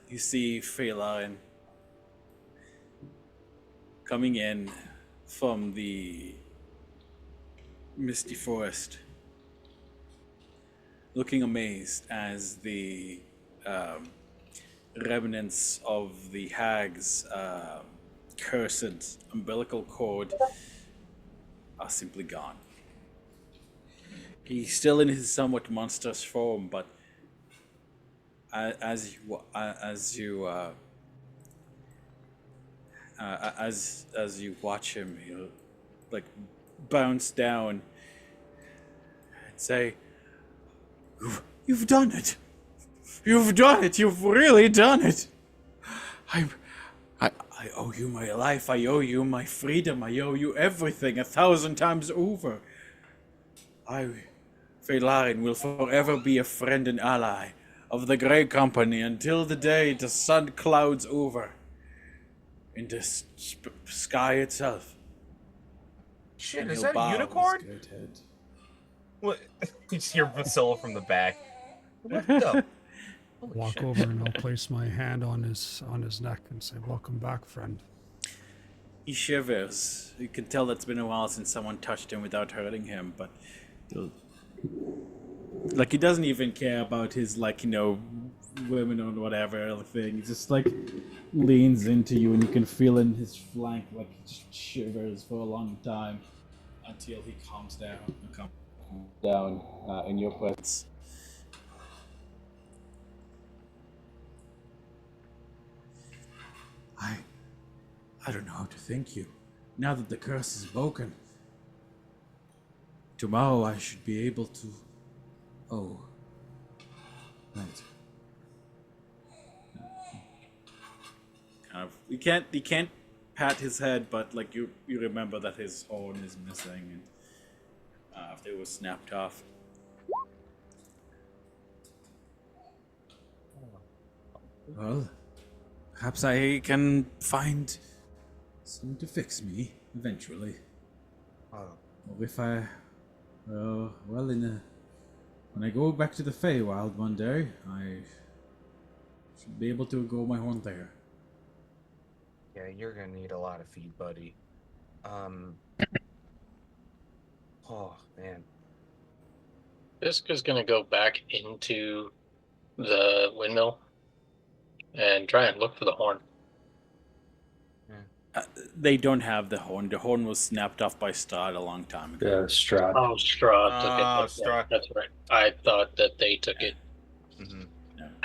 Speaker 1: You see Phelan coming in from the misty forest, looking amazed as the remnants of the hag's cursed umbilical cord are simply gone. He's still in his somewhat monstrous form, but as you watch him, he'll like bounce down and say, "You've done it! You've done it! You've really done it! I owe you my life. I owe you my freedom. I owe you everything 1,000 times over. Felarin, will forever be a friend and ally of the Grey Company until the day the sun clouds over in the sky itself."
Speaker 7: Shit,
Speaker 1: And
Speaker 7: is
Speaker 1: he'll
Speaker 7: that a
Speaker 1: bow his
Speaker 7: unicorn?
Speaker 1: great head.
Speaker 7: What? You just hear Vasila from the back. What the? Holy
Speaker 5: Walk
Speaker 7: shit.
Speaker 5: over and I'll place my hand on his neck and say, "Welcome back, friend."
Speaker 1: He shivers. You can tell it's been a while since someone touched him without hurting him, but like he doesn't even care about his women or whatever thing. He just like leans into you, and you can feel in his flank like he just shivers for a long time until he calms down in your presence. I don't know how to thank you. Now that the curse is broken, tomorrow I should be able to. Oh, right. Kind of. You can't pat his head, but like you remember that his horn is missing, and after it was snapped off. Well, perhaps I can find someone to fix me eventually.
Speaker 7: Oh,
Speaker 1: Or if I, well, when I go back to the Feywild one day, I should be able to grow my horn there.
Speaker 7: yeah, you're gonna need a lot of feed, buddy. Oh man.
Speaker 2: Fisk is gonna go back into the windmill and try and look for the horn.
Speaker 1: They don't have the horn. The horn was snapped off by Strahd a long time ago.
Speaker 6: Yeah, Strahd.
Speaker 2: Oh, Strahd took it.
Speaker 7: Oh,
Speaker 2: That's right.
Speaker 7: Strahd.
Speaker 2: That's right. I thought that they took it.
Speaker 7: Mm-hmm.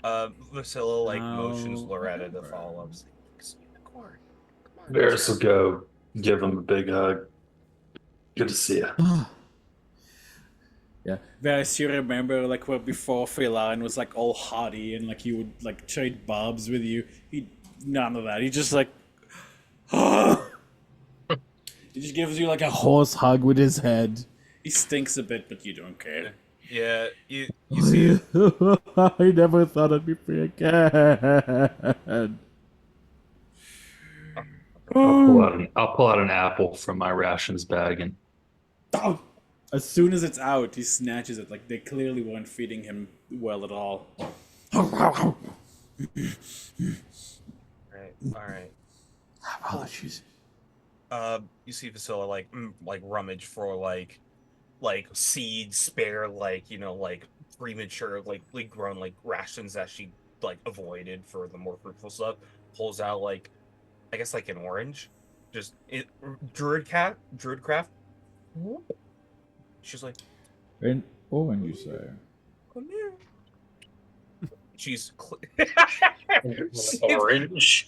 Speaker 1: No.
Speaker 7: Vasilla like motions
Speaker 1: Oh,
Speaker 7: Loretta to
Speaker 1: whatever.
Speaker 7: follow up. It's a unicorn. Come on.
Speaker 6: Varys will go give him a big hug. Good to see you.
Speaker 1: Yeah, Varys, you remember like where before Phelan was like all haughty and like he would like trade bobs with you. He none of that. He just like he just gives you like a horse hug with his head. He stinks a bit, but you don't care.
Speaker 7: Yeah, you see.
Speaker 1: I never thought I'd be free again.
Speaker 6: I'll pull out an apple from my rations bag and
Speaker 1: Oh! As soon as it's out, he snatches it. Like they clearly weren't feeding him well at all.
Speaker 7: All right.
Speaker 1: Apologies.
Speaker 7: You see Vasilla like rummage for like seeds, spare like like premature like grown like rations that she like avoided for the more fruitful stuff. Pulls out like I guess like an orange, just druid craft. She's like,
Speaker 1: An orange, you say?
Speaker 7: come here. She's
Speaker 2: Orange.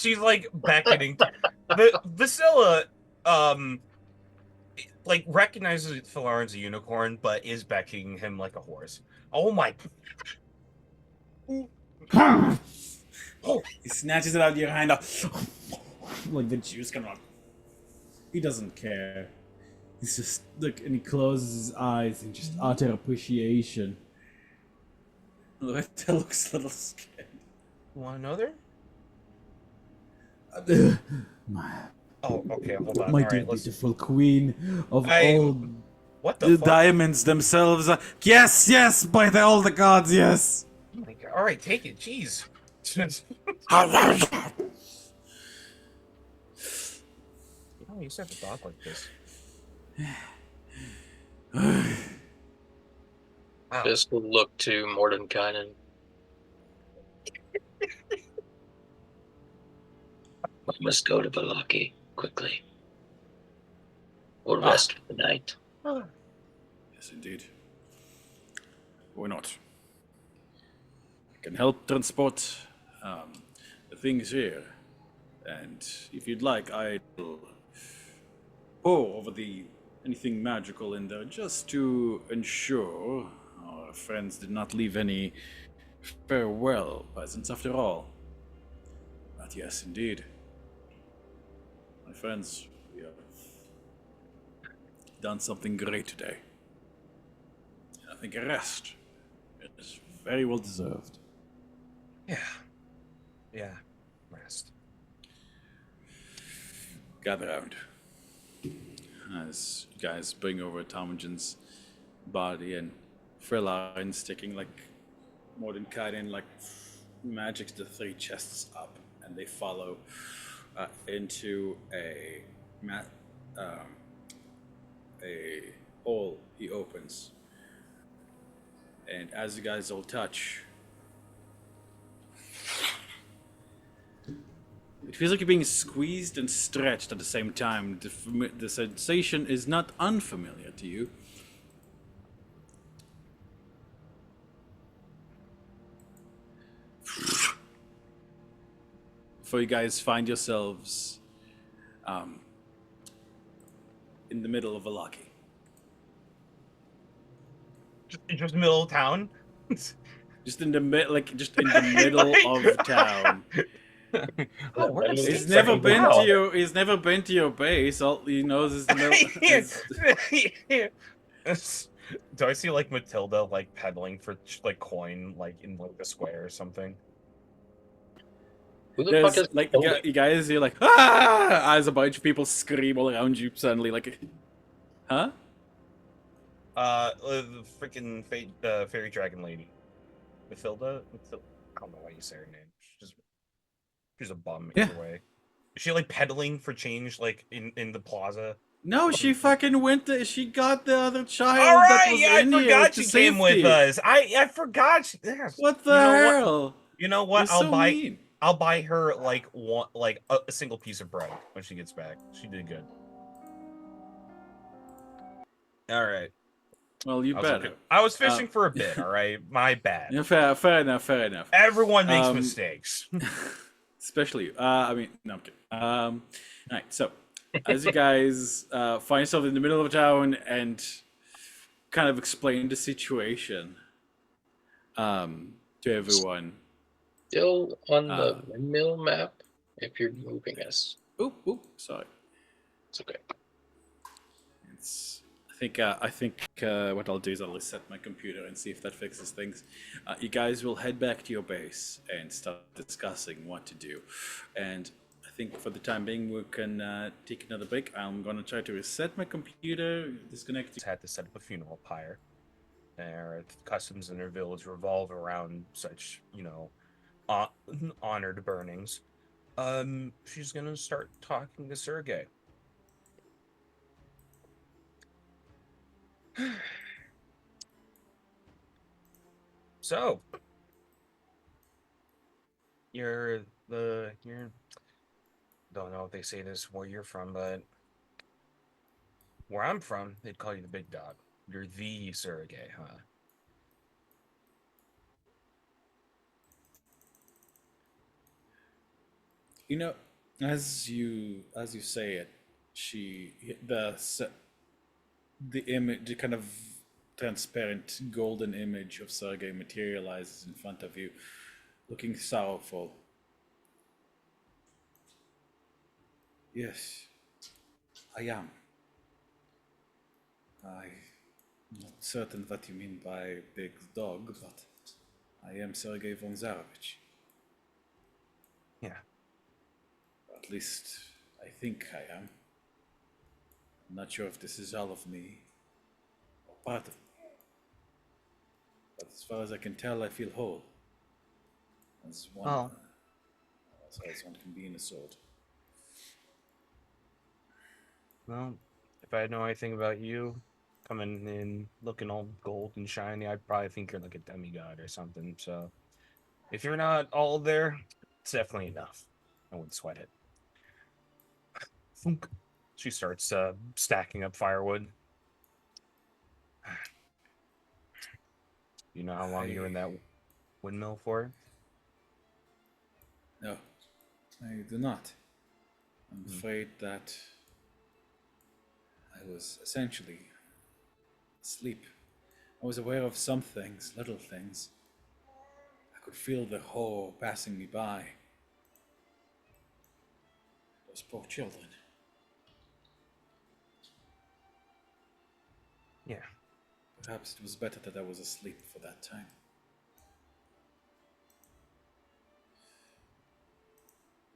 Speaker 7: she's like beckoning. Vasilla like recognizes Philaren's a unicorn, but is beckoning him like a horse. Oh my!
Speaker 1: He snatches it out of your hand. Like the juice coming out. He doesn't care. He's just look, and he closes his eyes in just utter appreciation. Loretta looks a little scared.
Speaker 7: You want another?
Speaker 1: My,
Speaker 7: Oh, okay. Hold on.
Speaker 1: my
Speaker 7: All
Speaker 1: dear
Speaker 7: right, let's.
Speaker 1: beautiful queen of
Speaker 7: I-
Speaker 1: all
Speaker 7: What the
Speaker 1: the
Speaker 7: fuck?
Speaker 1: diamonds themselves. Yes, by all the gods, yes.
Speaker 7: Oh my God. All right, take it. Jeez. You don't used to have a dog like this. Wow.
Speaker 2: Fisk will look to Mordenkainen.
Speaker 4: I must go to Balaki quickly. Or rest for the night.
Speaker 1: Yes, indeed. Why not? I can help transport the things here. And if you'd like, I'll pour over anything magical in there just to ensure our friends did not leave any farewell presents after all. But yes, indeed. My friends, we have done something great today. I think a rest is very well deserved.
Speaker 7: Yeah. Rest.
Speaker 1: Gather round. As you guys bring over Tomogen's body and Freline sticking like Mordenkainen like magics the three chests up, and they follow into a hole he opens. And as you guys all touch, it feels like you're being squeezed and stretched at the same time. The sensation is not unfamiliar to you. Before you guys find yourselves um, in the middle of Valaki.
Speaker 7: Just middle of town.
Speaker 1: Just in the just in the middle of town.
Speaker 7: Oh, we're in
Speaker 2: He's
Speaker 1: He's
Speaker 7: Stateside.
Speaker 1: never been
Speaker 7: Wow.
Speaker 1: to your. He's never been to your base. All he knows is the middle.
Speaker 7: Do I see like Matilda like peddling for like coin like in like the square or something?
Speaker 2: Who the fuck
Speaker 1: There's
Speaker 2: is
Speaker 1: like
Speaker 2: building?
Speaker 1: you guys hear like ah as a bunch of people scream all around you suddenly like, huh?
Speaker 7: The freaking fairy dragon lady, Matilda. I don't know why you say her name. She's a bum
Speaker 1: Yeah.
Speaker 7: either way. Is she like peddling for change like in the plaza?
Speaker 1: No, she fucking went. She got the other
Speaker 7: All
Speaker 1: child that
Speaker 7: right,
Speaker 1: was
Speaker 7: yeah, I
Speaker 1: in here
Speaker 7: forgot
Speaker 1: to
Speaker 7: she came with
Speaker 1: safety.
Speaker 7: us. I forgot. Yes.
Speaker 1: What the
Speaker 7: You know what?
Speaker 1: hell?
Speaker 7: You know
Speaker 1: You're
Speaker 7: what?
Speaker 1: so mean.
Speaker 7: I'll buy her like one like a single piece of bread when she gets back. She did good. All right.
Speaker 1: Well, you better.
Speaker 7: I was fishing for a bit. All right, my bad.
Speaker 1: Yeah, fair enough. Fair enough.
Speaker 7: Everyone makes mistakes.
Speaker 1: Especially you. I mean, no, I'm kidding. All right. So, as you guys find yourself in the middle of town and kind of explain the situation to everyone.
Speaker 2: Still on the windmill map if you're moving us.
Speaker 1: Oop, sorry.
Speaker 2: It's okay.
Speaker 1: I think what I'll do is I'll reset my computer and see if that fixes things. You guys will head back to your base and start discussing what to do. And I think for the time being we can take another break. I'm gonna try to reset my computer, disconnect.
Speaker 7: Had to set up a funeral pyre. Their customs in their village revolve around such, honored burnings. She's gonna start talking to Sergey. So, you're don't know if they say this where you're from, but where I'm from, they'd call you the big dog. You're the Sergey, huh?
Speaker 1: You know, as you say it, the image, the kind of transparent golden image of Sergei materializes in front of you, looking sorrowful. Yes, I am. I'm not certain what you mean by big dog, but I am Sergei von Zarovich.
Speaker 7: Yeah.
Speaker 1: At least I think I am. I'm not sure if this is all of me or part of me. But as far as I can tell, I feel whole. As one,
Speaker 7: Oh.
Speaker 1: as one can be in a sword.
Speaker 7: Well, if I know anything about you, coming in looking all gold and shiny, I'd probably think you're like a demigod or something. So, if you're not all there, it's definitely enough. I wouldn't sweat it. Thunk. She starts stacking up firewood. You know how long you're in that windmill for?
Speaker 1: No, I do not. I'm afraid that I was essentially asleep. I was aware of some things, little things. I could feel the horror passing me by. Those poor children.
Speaker 7: Yeah.
Speaker 1: Perhaps it was better that I was asleep for that time.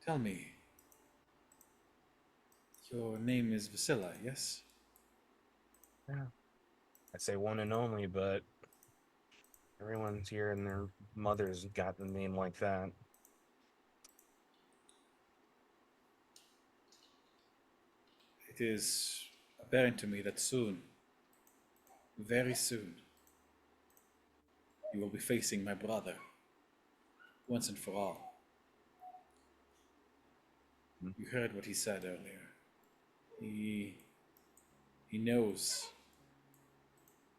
Speaker 1: Tell me, your name is Vasila, yes?
Speaker 7: Yeah. I'd say one and only, but everyone's here and their mother's got the name like that.
Speaker 1: It is apparent to me that soon, very soon, you will be facing my brother, once and for all. You heard what he said earlier. He knows.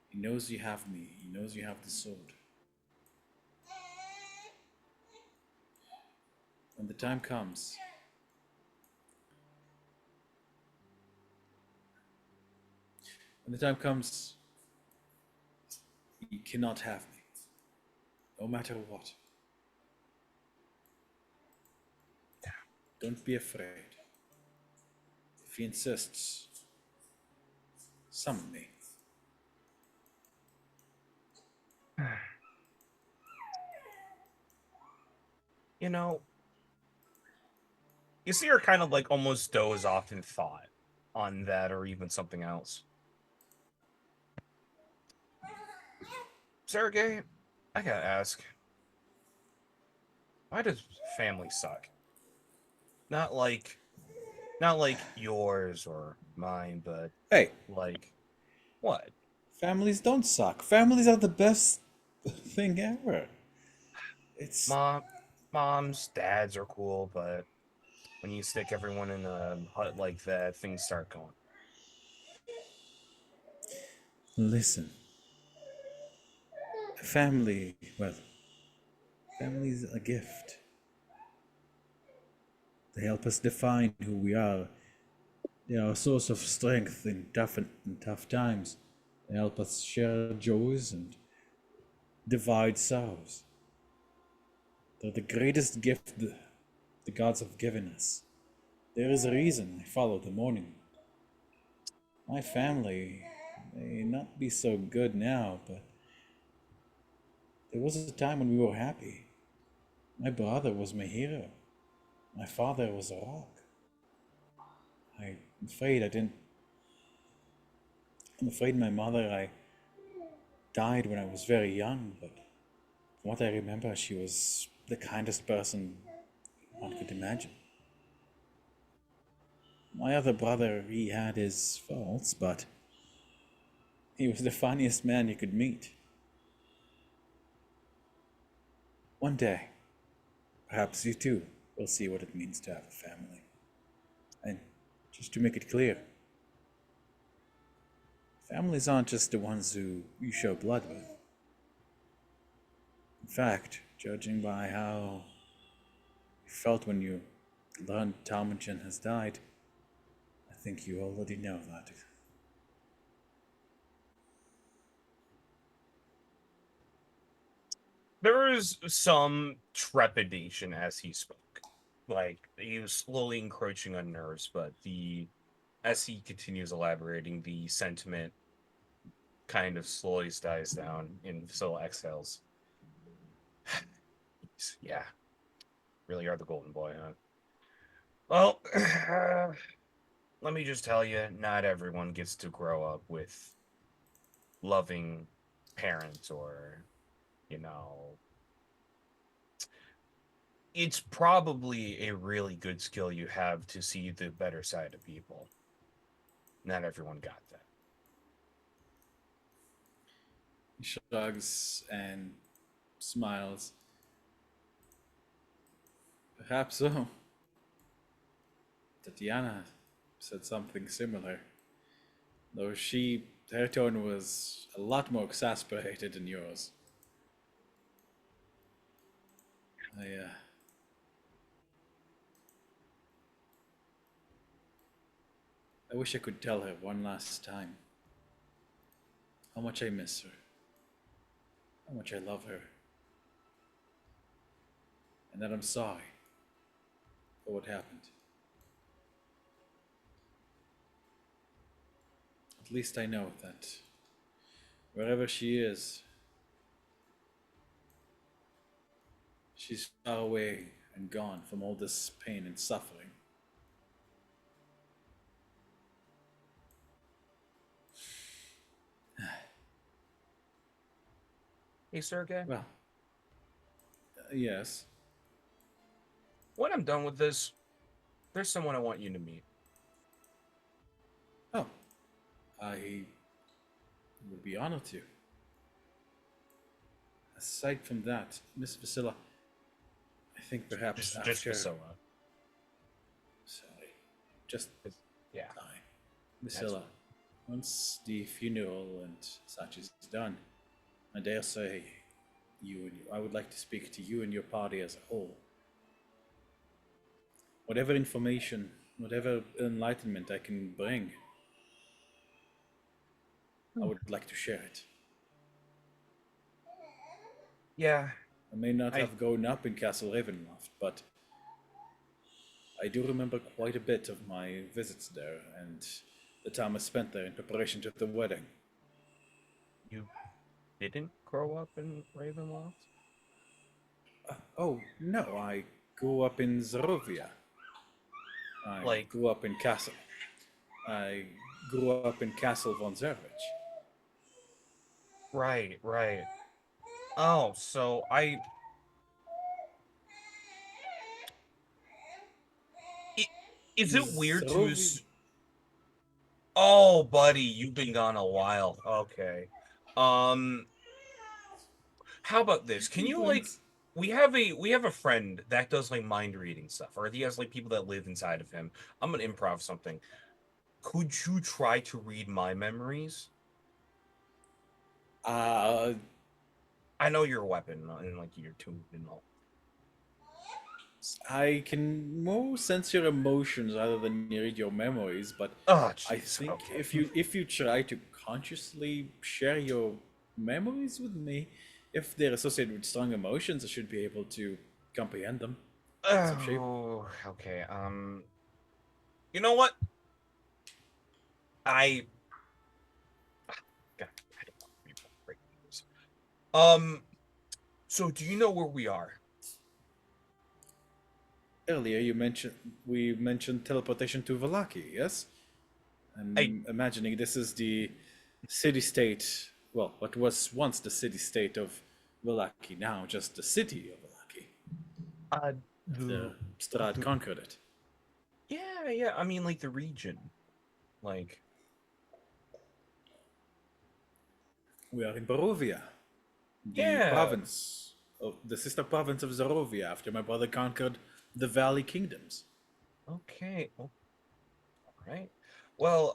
Speaker 1: He knows you have me. He knows you have the sword. When the time comes, When the time comes, you cannot have me, no matter what. Don't be afraid. If he insists, summon me.
Speaker 7: You know, you see her kind of like almost doze off in thought on that or even something else. Sergey, I gotta ask, why does family suck? Not like not like yours or mine, but
Speaker 1: Hey,
Speaker 7: like what?
Speaker 1: families don't suck. Families are the best thing ever. It's
Speaker 7: Moms, dads are cool, but when you stick everyone in a hut like that, things start going.
Speaker 1: listen. Family, well, family's a gift. They help us define who we are. They are a source of strength in tough times. They help us share joys and divide sorrows. They're the greatest gift the gods have given us. There is a reason I follow the morning. My family may not be so good now, but there was a time when we were happy. My brother was my hero. My father was a rock. I'm afraid I didn't. I'm afraid my mother I died when I was very young, but from what I remember, she was the kindest person one could imagine. My other brother, he had his faults, but he was the funniest man you could meet. One day, perhaps you too will see what it means to have a family. And just to make it clear, families aren't just the ones who you share blood with. In fact, judging by how you felt when you learned Talmadgen has died, I think you already know that.
Speaker 7: There was some trepidation as he spoke. Like he was slowly encroaching on nerves, but the as he continues elaborating, the sentiment kind of slowly dies down and still exhales. Yeah, really are the golden boy, huh? Well, let me just tell you, not everyone gets to grow up with loving parents or, you know, it's probably a really good skill you have to see the better side of people. Not everyone got that.
Speaker 1: He shrugs and smiles. Perhaps so. Tatiana said something similar, though her tone was a lot more exasperated than yours. I, uh, I wish I could tell her one last time how much I miss her, how much I love her, and that I'm sorry for what happened. At least I know that wherever she is, she's far away and gone from all this pain and suffering.
Speaker 7: Hey, Sergey,
Speaker 1: Well, yes.
Speaker 7: when I'm done with this, there's someone I want you to meet.
Speaker 1: Oh, I would be honored to. Aside from that, Miss Vasilla, I think perhaps
Speaker 7: Just
Speaker 1: after.
Speaker 7: Priscilla.
Speaker 1: Sorry, just
Speaker 7: Yeah.
Speaker 1: I. Vasilla, once the funeral and such is done, I dare say I would like to speak to you and your party as a whole. Whatever information, whatever enlightenment I can bring, I would like to share it.
Speaker 7: Yeah,
Speaker 1: I may not
Speaker 7: I
Speaker 1: have grown up in Castle Ravenloft, but I do remember quite a bit of my visits there and the time I spent there in preparation to the wedding.
Speaker 7: you didn't grow up in Ravenloft?
Speaker 1: Oh, no, I grew up in Zarovia. I
Speaker 7: Like,
Speaker 1: grew up in Castle. I grew up in Castle von Zervich.
Speaker 7: right, right. Oh, so I- is it weird to
Speaker 1: Zarovia.
Speaker 7: Oh, buddy, you've been gone a while. Okay. Um, how about this? Can you like
Speaker 1: Feelings.
Speaker 7: we have a friend that does like mind reading stuff, or he has like people that live inside of him. I'm gonna improv something. Could you try to read my memories?
Speaker 1: Uh,
Speaker 7: I know you're a weapon and like you're tuned and all.
Speaker 1: I can more sense your emotions rather than read your memories, but
Speaker 7: Oh,
Speaker 1: I
Speaker 7: jeez.
Speaker 1: think
Speaker 7: Okay.
Speaker 1: if you try to consciously share your memories with me, if they're associated with strong emotions, I should be able to comprehend them in some shape.
Speaker 7: Oh, okay. You know what? I God, I don't want to be breaking news. So do you know where we are?
Speaker 1: Earlier, we mentioned teleportation to Valaki. Yes,
Speaker 7: I
Speaker 1: I'm imagining this is the city-state. Well, what was once the city-state of Valaki, now just the city of Valaki.
Speaker 7: uh
Speaker 1: After
Speaker 7: the
Speaker 1: Strahd
Speaker 7: the
Speaker 1: conquered it.
Speaker 7: yeah, yeah, I mean like the region. Like
Speaker 1: We are in Barovia, the
Speaker 7: yeah.
Speaker 1: province of the sister province of Zarovia after my brother conquered the Valley Kingdoms.
Speaker 7: Okay. All right. Well,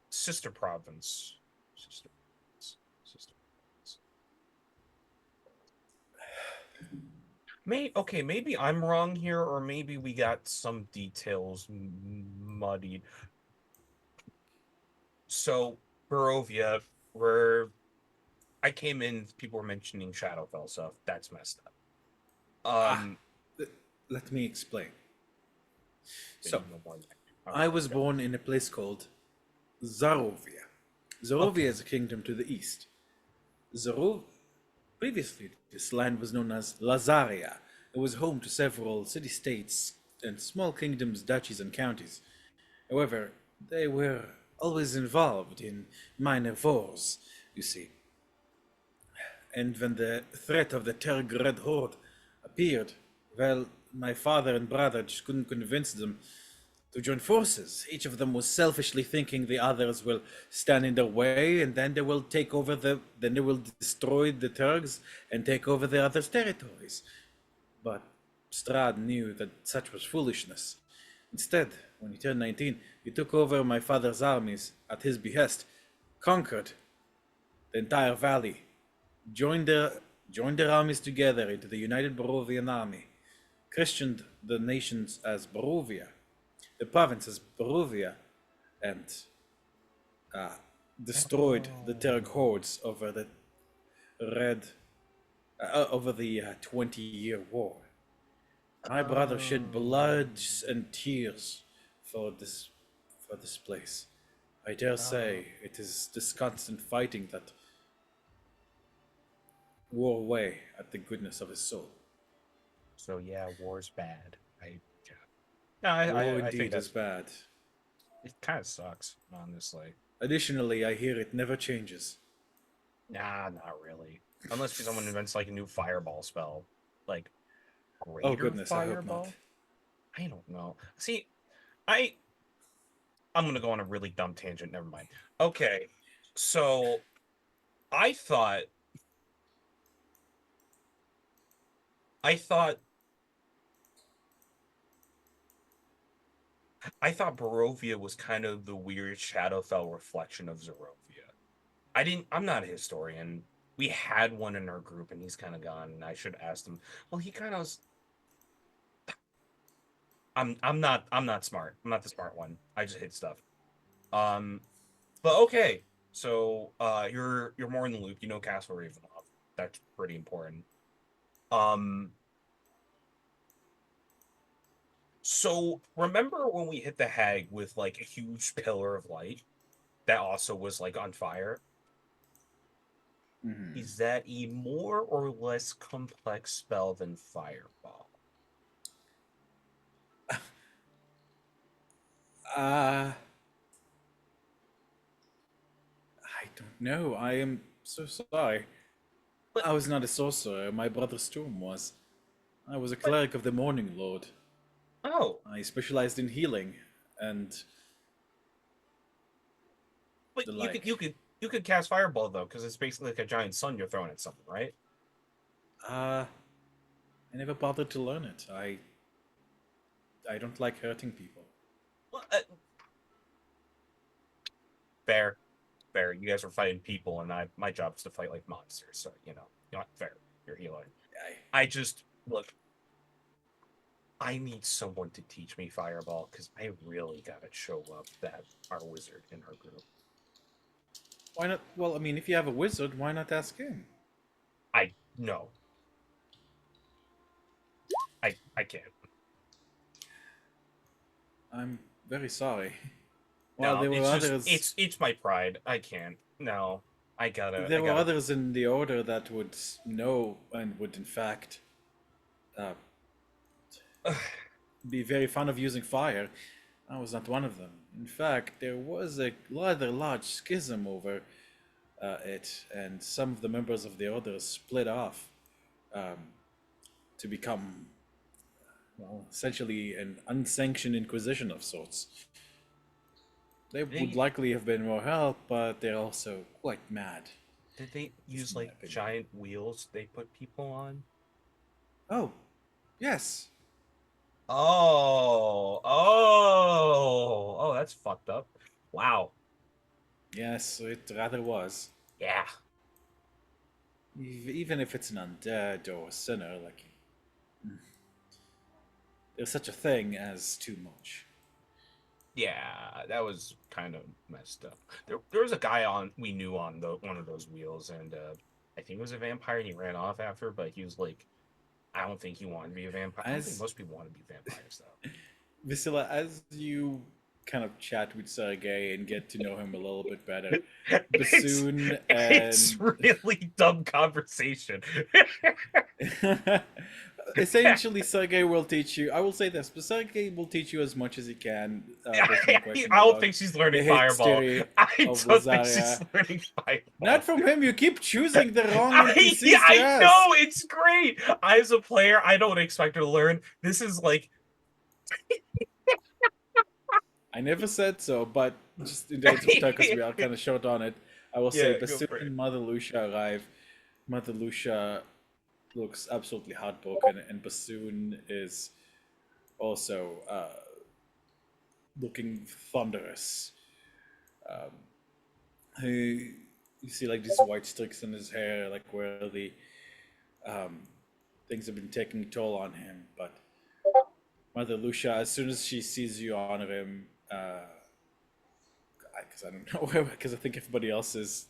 Speaker 7: sister province. Sister province. Sister province. Okay, maybe I'm wrong here, or maybe we got some details muddied. So, Barovia, where I came in, people were mentioning Shadowfell stuff. That's messed up.
Speaker 1: Ah, let me explain.
Speaker 7: But
Speaker 1: So,
Speaker 7: you know more than I do.
Speaker 1: I
Speaker 7: Okay,
Speaker 1: was
Speaker 7: go.
Speaker 1: born in a place called Zarovia. Zarovia
Speaker 7: Okay.
Speaker 1: is a kingdom to the east. Zarov Previously, this land was known as Lazaria. It was home to several city-states and small kingdoms, duchies, and counties. However, they were always involved in minor wars, you see. And when the threat of the Terg Red Horde appeared, well, my father and brother just couldn't convince them to join forces. Each of them was selfishly thinking the others will stand in their way, and then they will destroy the Tergs and take over the others' territories. But Strahd knew that such was foolishness. Instead, when he turned 19, he took over my father's armies at his behest, conquered the entire valley, joined their joined their armies together into the United Barovian Army, christened the nations as Barovia, the province as Barovia, and destroyed the Terg
Speaker 7: Oh.
Speaker 1: hordes red over the 20-year war. My brother shed blood
Speaker 7: Oh.
Speaker 1: and tears for this for this place. I dare
Speaker 7: Oh.
Speaker 1: say it is this constant fighting that wore away at the goodness of his soul.
Speaker 7: So yeah, war's bad. Yeah. No,
Speaker 1: War
Speaker 7: I think
Speaker 1: indeed is
Speaker 7: that's
Speaker 1: bad.
Speaker 7: it. Kind of sucks, honestly.
Speaker 1: Additionally, I hear it never changes.
Speaker 7: Nah, not really. Unless someone invents like a new fireball spell, like
Speaker 1: Oh
Speaker 7: greater
Speaker 1: goodness, I hope not.
Speaker 7: fireball. I don't know. See, I I'm gonna go on a really dumb tangent. Never mind. Okay, so I thought I thought I thought Barovia was kind of the weird Shadowfell reflection of Zerovia. I'm not a historian. We had one in our group and he's kind of gone, and I should ask him. Well, he kind of I'm not smart. I'm not the smart one. I just hit stuff. Um but okay. So you're more in the loop. You know Castle Ravenloft. That's pretty important. So remember when we hit the hag with like a huge pillar of light that also was like on fire?
Speaker 1: Mhm.
Speaker 7: Is that a more or less complex spell than Fireball?
Speaker 1: Uh, I don't know. I am so sorry.
Speaker 7: But
Speaker 1: I was not a sorcerer. My brother Storm was. I was a
Speaker 7: but
Speaker 1: cleric of the Morning Lord.
Speaker 7: oh,
Speaker 1: I specialized in healing and
Speaker 7: but
Speaker 1: the
Speaker 7: you could
Speaker 1: like.
Speaker 7: you could cast Fireball though, because it's basically like a giant sun you're throwing at something, right?
Speaker 1: Uh, I never bothered to learn it. I don't like hurting people.
Speaker 7: Well, fair, fair. You guys are fighting people, and my job is to fight like monsters. So not fair. You're healing.
Speaker 1: I,
Speaker 7: I just look. I need someone to teach me Fireball because I really gotta show up that our wizard in our group.
Speaker 1: why not? Well, I mean, if you have a wizard, why not ask him?
Speaker 7: I no, I can't.
Speaker 1: I'm very sorry. Well,
Speaker 7: No,
Speaker 1: there were
Speaker 7: it's just
Speaker 1: others.
Speaker 7: it's my pride. I can't. No, I
Speaker 1: There were
Speaker 7: gotta.
Speaker 1: others in the order that would know and would, in fact, uh, be very fond of using fire. I was not one of them. In fact, there was a rather large schism over it, and some of the members of the order split off um, to become, well, essentially an unsanctioned inquisition of sorts. They would
Speaker 7: They
Speaker 1: likely have been more help, but they're also quite mad.
Speaker 7: did they
Speaker 1: Just
Speaker 7: use
Speaker 1: my
Speaker 7: like
Speaker 1: opinion.
Speaker 7: giant wheels they put people on?
Speaker 1: Oh, yes.
Speaker 7: Oh, that's fucked up. Wow.
Speaker 1: Yes, it rather was.
Speaker 7: Yeah.
Speaker 1: Even if it's an undead or a sinner, like, there's such a thing as too much.
Speaker 7: Yeah, that was kind of messed up. There was a guy on we knew on the one of those wheels, and I think it was a vampire, and he ran off after. But he was like, I don't think he wanted to be a vampire. I don't think
Speaker 1: As
Speaker 7: most people want to be vampires, though.
Speaker 1: Visila, as you kind of chat with Sergey and get to know him a little bit better,
Speaker 7: it's
Speaker 1: Bassoon
Speaker 7: it's
Speaker 1: and
Speaker 7: really dumb conversation.
Speaker 1: essentially Sergey will teach you. I will say this, but Sergey will teach you as much as he can based on the
Speaker 7: I
Speaker 1: question
Speaker 7: don't
Speaker 1: about
Speaker 7: think she's
Speaker 1: the
Speaker 7: learning Fireball.
Speaker 1: history
Speaker 7: I
Speaker 1: of
Speaker 7: don't think she's
Speaker 1: Lazaria.
Speaker 7: learning
Speaker 1: Not
Speaker 7: Fireball.
Speaker 1: from him. You keep choosing the wrong NPCs to
Speaker 7: I
Speaker 1: ask.
Speaker 7: know it's great. As a player, I don't expect her to learn. This is like
Speaker 1: I never said so, but just in the interest of time, because we are kind of short on it, I will say
Speaker 7: yeah, go
Speaker 1: Bassoon
Speaker 7: for it.
Speaker 1: and Mother Lucia arrive. Mother Lucia looks absolutely heartbroken, and Bassoon is also looking thunderous. He, you see like these white streaks in his hair, like where the um, things have been taking a toll on him. But Mother Lucia, as soon as she sees you honor him, because I don't know where, because I think everybody else is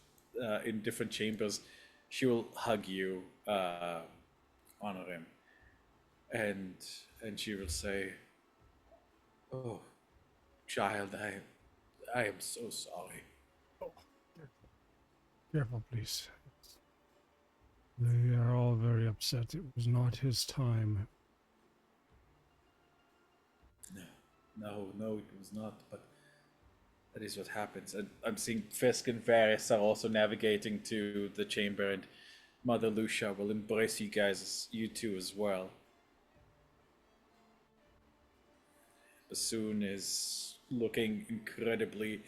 Speaker 1: in different chambers, she will hug you, honor him, and and she will say, "Oh, child, I am so sorry."
Speaker 5: Oh, careful, please. They are all very upset. It was not his time.
Speaker 1: No, no, it was not. But that is what happens. And I'm seeing Fisk and Varys are also navigating to the chamber, and Mother Lucia will embrace you guys, you two as well. Bassoon is looking incredibly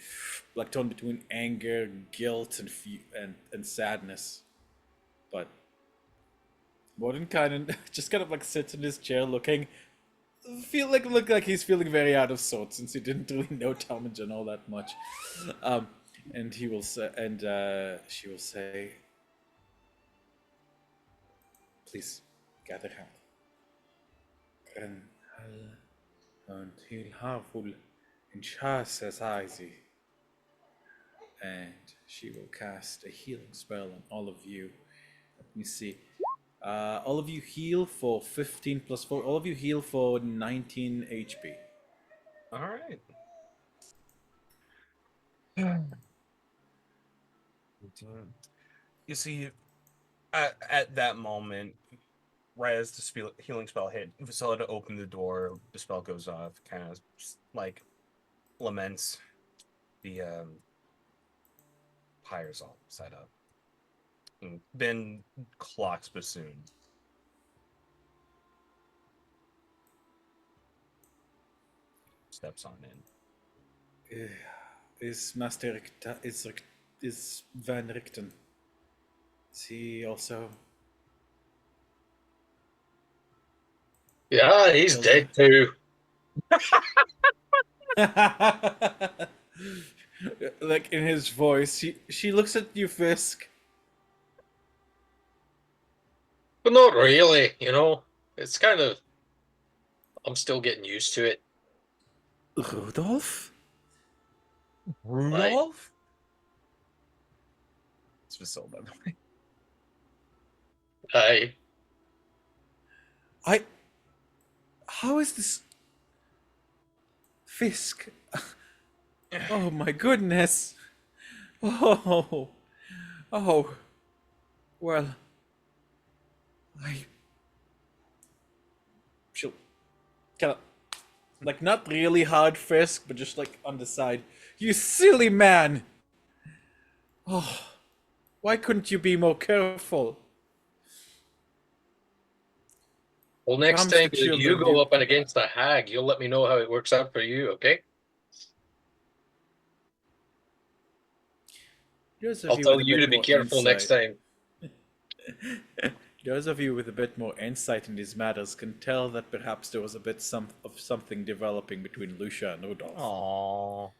Speaker 1: like torn between anger, guilt, and sadness. But Mordenkainen just kind of like sits in his chair, looking look like he's feeling very out of sorts since he didn't really know Talmadgen all that much. Um, and he will say, and she will say, "Please gather hand." And until harmful in Chas as I see. And she will cast a healing spell on all of you. Let me see. All of you heal for 15 plus 4. All of you heal for 19 HP.
Speaker 7: All right. You see, at that moment, right as the healing spell hit, Vasilla open the door, the spell goes off, kind of like laments. The pyre's all set up. And then clocks bassoon. Steps on in.
Speaker 1: Is Master is Van Richten? Is he also?
Speaker 2: Yeah, he's dead too.
Speaker 1: Like in his voice, she looks at you, Fisk.
Speaker 2: But not really, you know. It's kind of. I'm still getting used to it.
Speaker 1: Rudolph?
Speaker 7: Rudolph? It's Vasilla, by the way.
Speaker 1: How is this? Fisk. Oh my goodness. Oh. Oh. Well. She'll kind of, like, not really hard Fisk, but just like on the side. You silly man! Oh. Why couldn't you be more careful?
Speaker 2: Well, next
Speaker 1: Promise
Speaker 2: time
Speaker 1: the
Speaker 2: you
Speaker 1: children
Speaker 2: go
Speaker 1: you-
Speaker 2: up and against a hag, you'll let me know how it works out for you, okay?
Speaker 1: Those of
Speaker 2: I'll
Speaker 1: you
Speaker 2: tell
Speaker 1: with a
Speaker 2: you
Speaker 1: bit
Speaker 2: to be
Speaker 1: more
Speaker 2: careful next
Speaker 1: insight-
Speaker 2: time.
Speaker 1: Those of you with a bit more insight in these matters can tell that perhaps there was a bit of something developing between Lucia and Rudolph.
Speaker 7: Aww.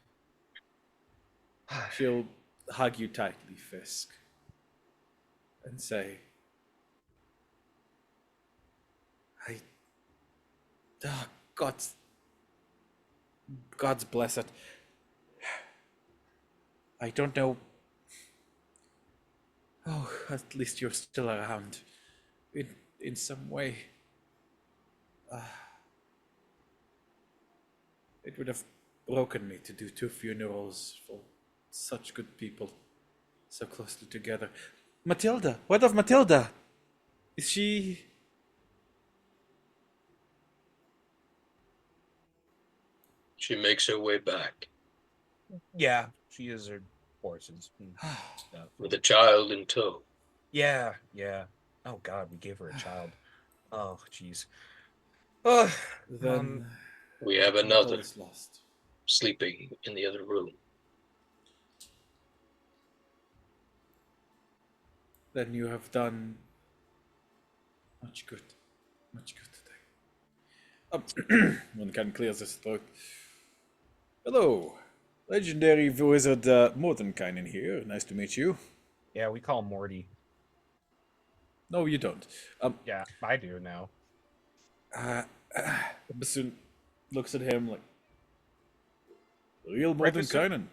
Speaker 1: She'll hug you tightly, Fisk, and say, oh, God's bless it. I don't know. Oh, at least you're still around. In some way. It would have broken me to do 2 funerals for such good people, so closely together. Matilda! What of Matilda? Is she...
Speaker 2: She makes her way back
Speaker 7: Yeah, she is her horses and stuff.
Speaker 2: with a child in tow.
Speaker 7: Yeah. Oh God, we gave her a child. Oh, jeez. Oh,
Speaker 1: Then
Speaker 2: We have
Speaker 1: not all
Speaker 2: another
Speaker 1: is lost.
Speaker 2: sleeping in the other room.
Speaker 1: Then you have done much good. Much good today. One can clears his throat. Hello. Legendary wizard Mordenkainen here. Nice to meet you.
Speaker 7: yeah, we call him Morty.
Speaker 1: No, you don't.
Speaker 7: Yeah, I do now.
Speaker 1: Bassoon looks at him like, real
Speaker 7: Right, Bassoon?
Speaker 1: Mordenkainen.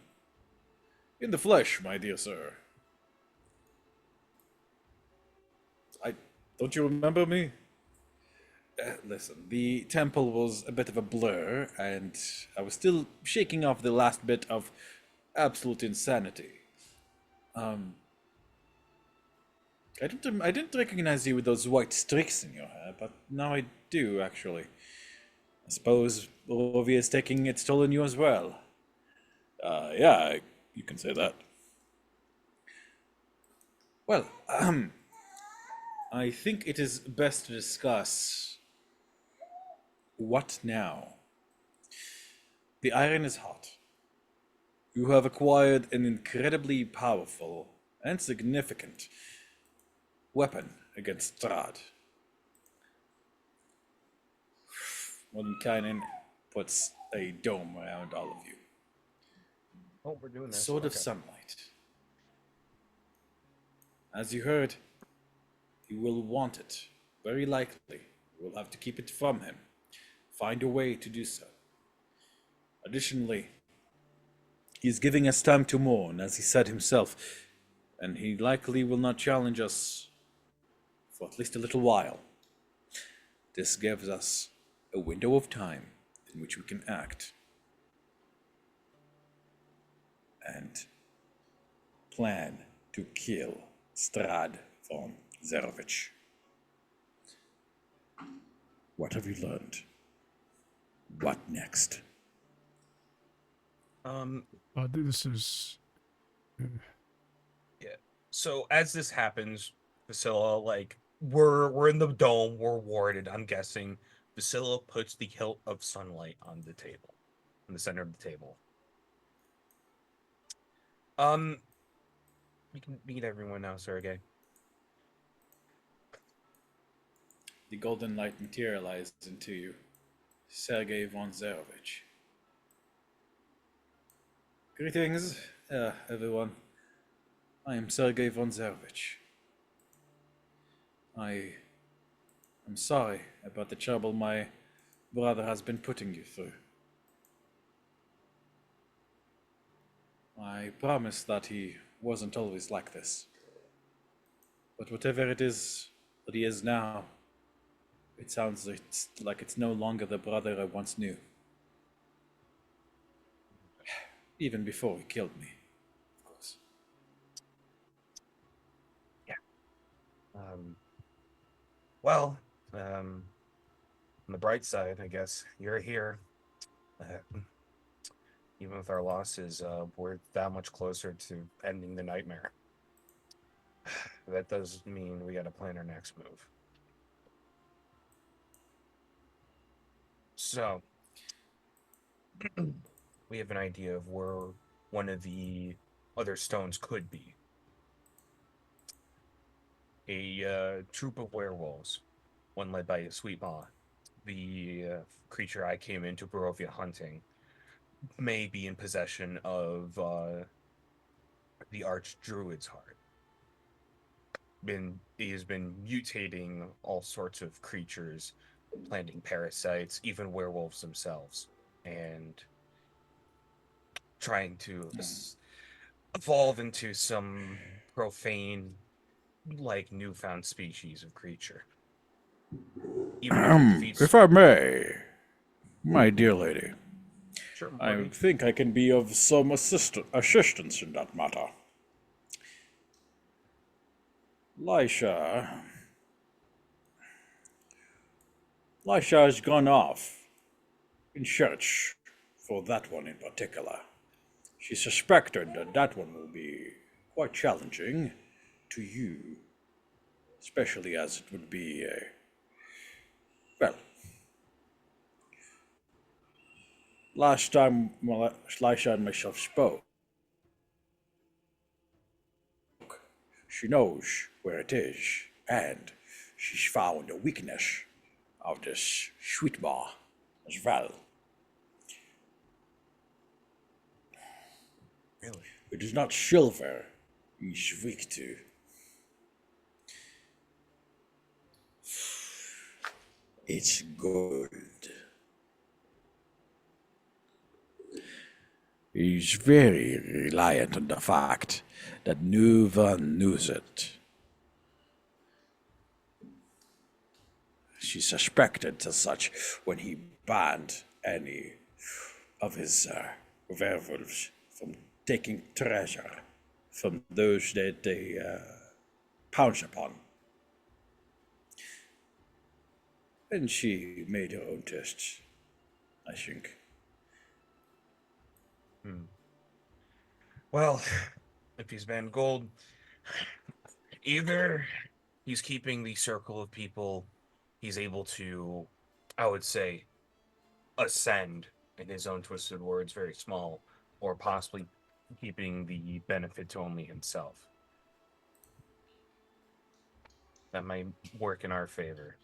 Speaker 1: In the flesh, my dear sir. Don't you remember me? Listen, the temple was a bit of a blur, and I was still shaking off the last bit of absolute insanity. I didn't recognize you with those white streaks in your hair, but now I do, actually. I suppose Barovia is taking its toll on you as well. Yeah, you can say that. Well, I think it is best to discuss what now. The iron is hot. You have acquired an incredibly powerful and significant weapon against Strahd. Mordenkainen puts a dome around all of you.
Speaker 7: Oh, we're doing this.
Speaker 1: Sword of
Speaker 7: Okay.
Speaker 1: sunlight. As you heard, he will want it. Very likely. You will have to keep it from him. Find a way to do so. Additionally, He's giving us time to mourn, as he said himself, and he likely will not challenge us for at least a little while. This gives us a window of time in which we can act and plan to kill Strad von Zerovich. What have you learned? What next?
Speaker 5: This is.
Speaker 7: So as this happens, Vasilla, like we're in the dome, we're warded. I'm guessing Vasilla puts the hilt of sunlight on the table, in the center of the table. We can meet everyone now, Sergey.
Speaker 1: The golden light materialized into you, Sergei von Zerovich. Greetings, everyone. I am Sergei von Zerovich. I am sorry about the trouble my brother has been putting you through. I promise that he wasn't always like this. But whatever it is that he is now, it sounds like it's no longer the brother I once knew. Even before he killed me, of course.
Speaker 7: Well, on the bright side, I guess you're here. Even with our losses, we're that much closer to ending the nightmare. That does mean we got to plan our next move. So, we have an idea of where one of the other stones could be. A troop of werewolves, one led by a sweet ma, the creature I came into Barovia hunting, may be in possession of the Archdruid's heart. He has been mutating all sorts of creatures, planting parasites, even werewolves themselves, and trying to evolve into some profane, like newfound species of creature. Even if it defeats,
Speaker 1: If I may, my dear lady,
Speaker 7: sure,
Speaker 1: I
Speaker 7: Marty.
Speaker 1: think I can be of some assistance in that matter. Lisha has gone off in search for that one in particular. She suspected that that one will be quite challenging to you, especially as it would be well, last time Lisha and myself spoke, she knows where it is, and she's found a weakness of this sweet bar as well.
Speaker 7: Really?
Speaker 1: It is not silver he's weak to. It's gold. He's very reliant on the fact that no one knows it. She suspected as such when he banned any of his werewolves from taking treasure from those that they pounce upon. And she made her own tests, I think.
Speaker 7: Well, if he's Van Gold, either he's keeping the circle of people he's able to, I would say, ascend, in his own twisted words, very small, or possibly keeping the benefit to only himself. That might work in our favor.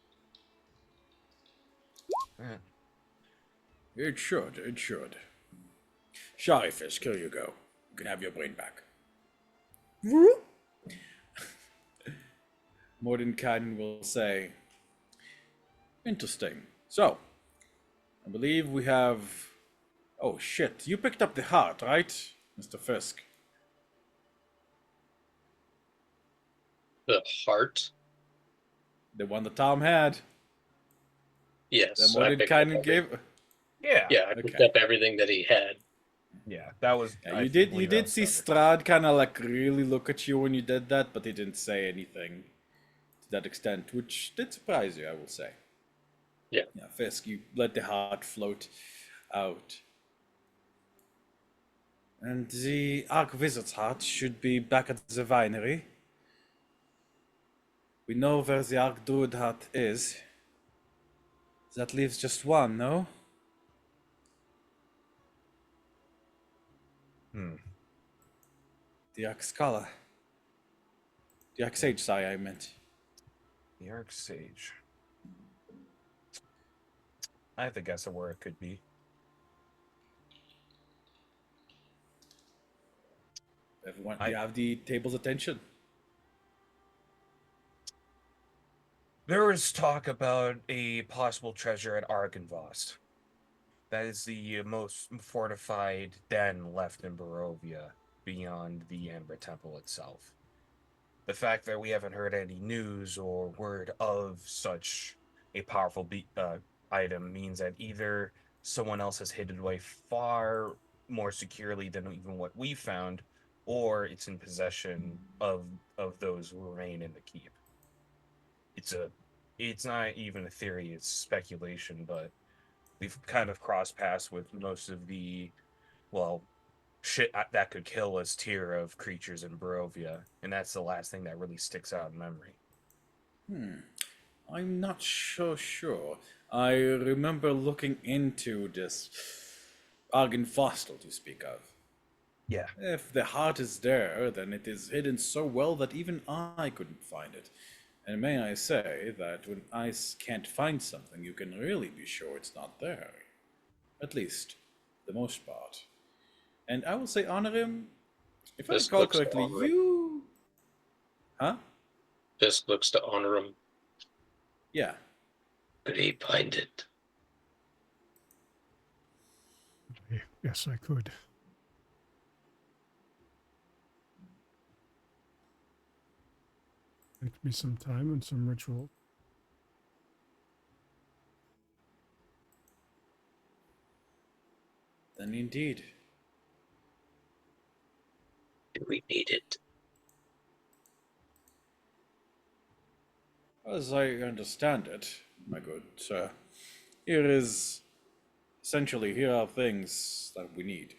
Speaker 1: It should, it should. Sorry, Fisk, here you go. You can have your brain back. Mordenkainen will say, interesting. So, I believe we have... Oh shit, you picked up the heart, right? Mr. Fisk.
Speaker 2: The heart.
Speaker 1: The one that Tom had.
Speaker 2: Yes,
Speaker 1: Then what
Speaker 2: I
Speaker 1: did
Speaker 2: picked up
Speaker 1: Kynan give?
Speaker 7: Yeah.
Speaker 2: Yeah, I picked
Speaker 1: Okay.
Speaker 2: up everything that he had.
Speaker 7: Yeah. That was.
Speaker 1: Yeah,
Speaker 7: I
Speaker 1: you did
Speaker 7: believe that was
Speaker 1: see
Speaker 7: covered.
Speaker 1: Strahd kind of like really look at you when you did that, but he didn't say anything to that extent, which did surprise you, I will say.
Speaker 2: Yeah.
Speaker 1: Yeah, Fisk, you let the heart float out. And the Archvizard's heart should be back at the winery. We know where the Archdruid heart is. That leaves just one, no?
Speaker 7: Hmm.
Speaker 1: The Archscholar. The Archsage, sorry, I meant.
Speaker 7: The Arc Sage. I have to guess at where it could be.
Speaker 1: Everyone,
Speaker 7: I-
Speaker 1: you have the table's attention.
Speaker 7: There was talk about a possible treasure at Argynvost. That is the most fortified den left in Barovia beyond the Amber Temple itself. The fact that we haven't heard any news or word of such a powerful item means that either someone else has hid it away far more securely than even what we found, or it's in possession of those who remain in the keep. It's not even a theory, it's speculation, but we've kind of crossed paths with most of the, well, shit that could kill us tier of creatures in Barovia, and that's the last thing that really sticks out in memory.
Speaker 1: I'm not so sure. I remember looking into this Argynfostel you speak of.
Speaker 7: Yeah.
Speaker 1: If the heart is there, then it is hidden so well that even I couldn't find it. And may I say that when can't find something, you can really be sure it's not there. At least, the most part. And I will say, Honorim, if I
Speaker 2: This
Speaker 1: recall
Speaker 2: looks to
Speaker 1: correctly,
Speaker 2: honor him.
Speaker 1: you. Huh?
Speaker 2: This looks to honor him.
Speaker 1: Yeah.
Speaker 4: Could he find it?
Speaker 5: Yes, I could. Take me some time and some ritual.
Speaker 1: Then indeed.
Speaker 4: Do we need it?
Speaker 1: As I understand it, my good sir, here are things that we need.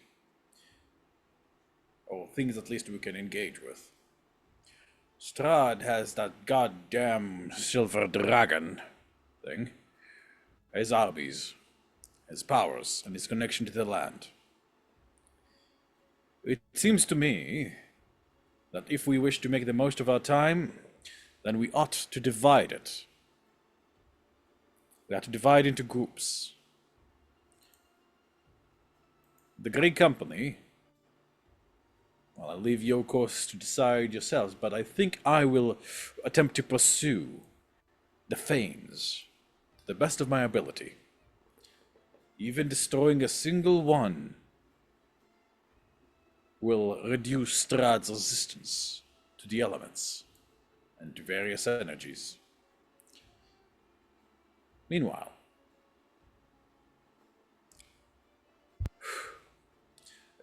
Speaker 1: Or things at least we can engage with. Strahd has that goddamn silver dragon thing. His armies, his powers, and his connection to the land. It seems to me that if we wish to make the most of our time, then we ought to divide it. We have to divide into groups. The Grey Company, well, I'll leave your course to decide yourselves, but I think I will attempt to pursue the Fanes to the best of my ability. Even destroying a single one will reduce Strahd's resistance to the elements and to various energies. Meanwhile,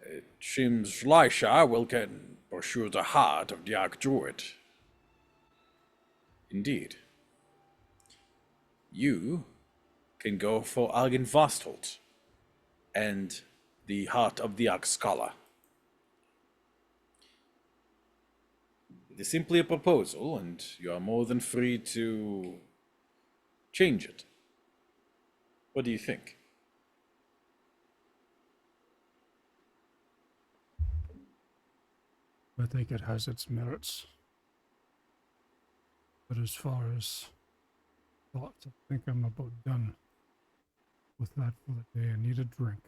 Speaker 1: it seems Lysha will can pursue the heart of the Archdruid. Indeed. You can go for Argynvostholt and the heart of the Archscholar. It is simply a proposal, and you are more than free to change it. What do you think?
Speaker 5: I think it has its merits. But as far as thoughts, I think I'm about done with that for the day. I need a drink.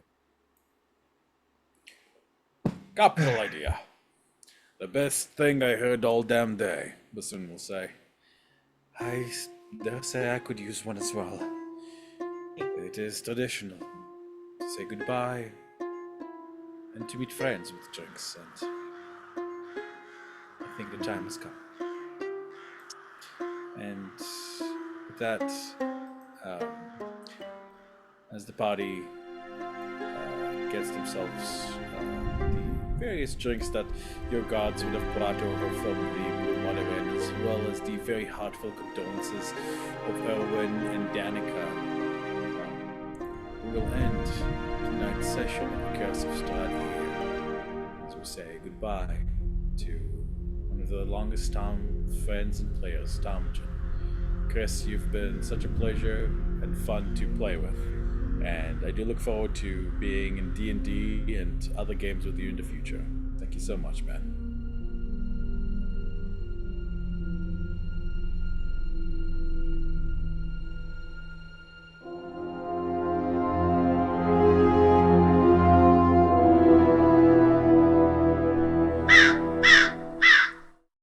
Speaker 1: Capital idea. The best thing I heard all damn day, Basun will say. I dare say I could use one as well. It is traditional to say goodbye and to meet friends with drinks, and I think the time has come. And with that, um, as the party gets themselves the various drinks that your gods would have brought over from the Blue Water Inn, as well as the very heartfelt condolences of Erwin and Danica, we will end tonight's session of the Curse of Strahd here, as we say goodbye to one of the longest time friends and players, Tomagen. Chris, you've been such a pleasure and fun to play with, and I do look forward to being in D&D and other games with you in the future. Thank you so much, man.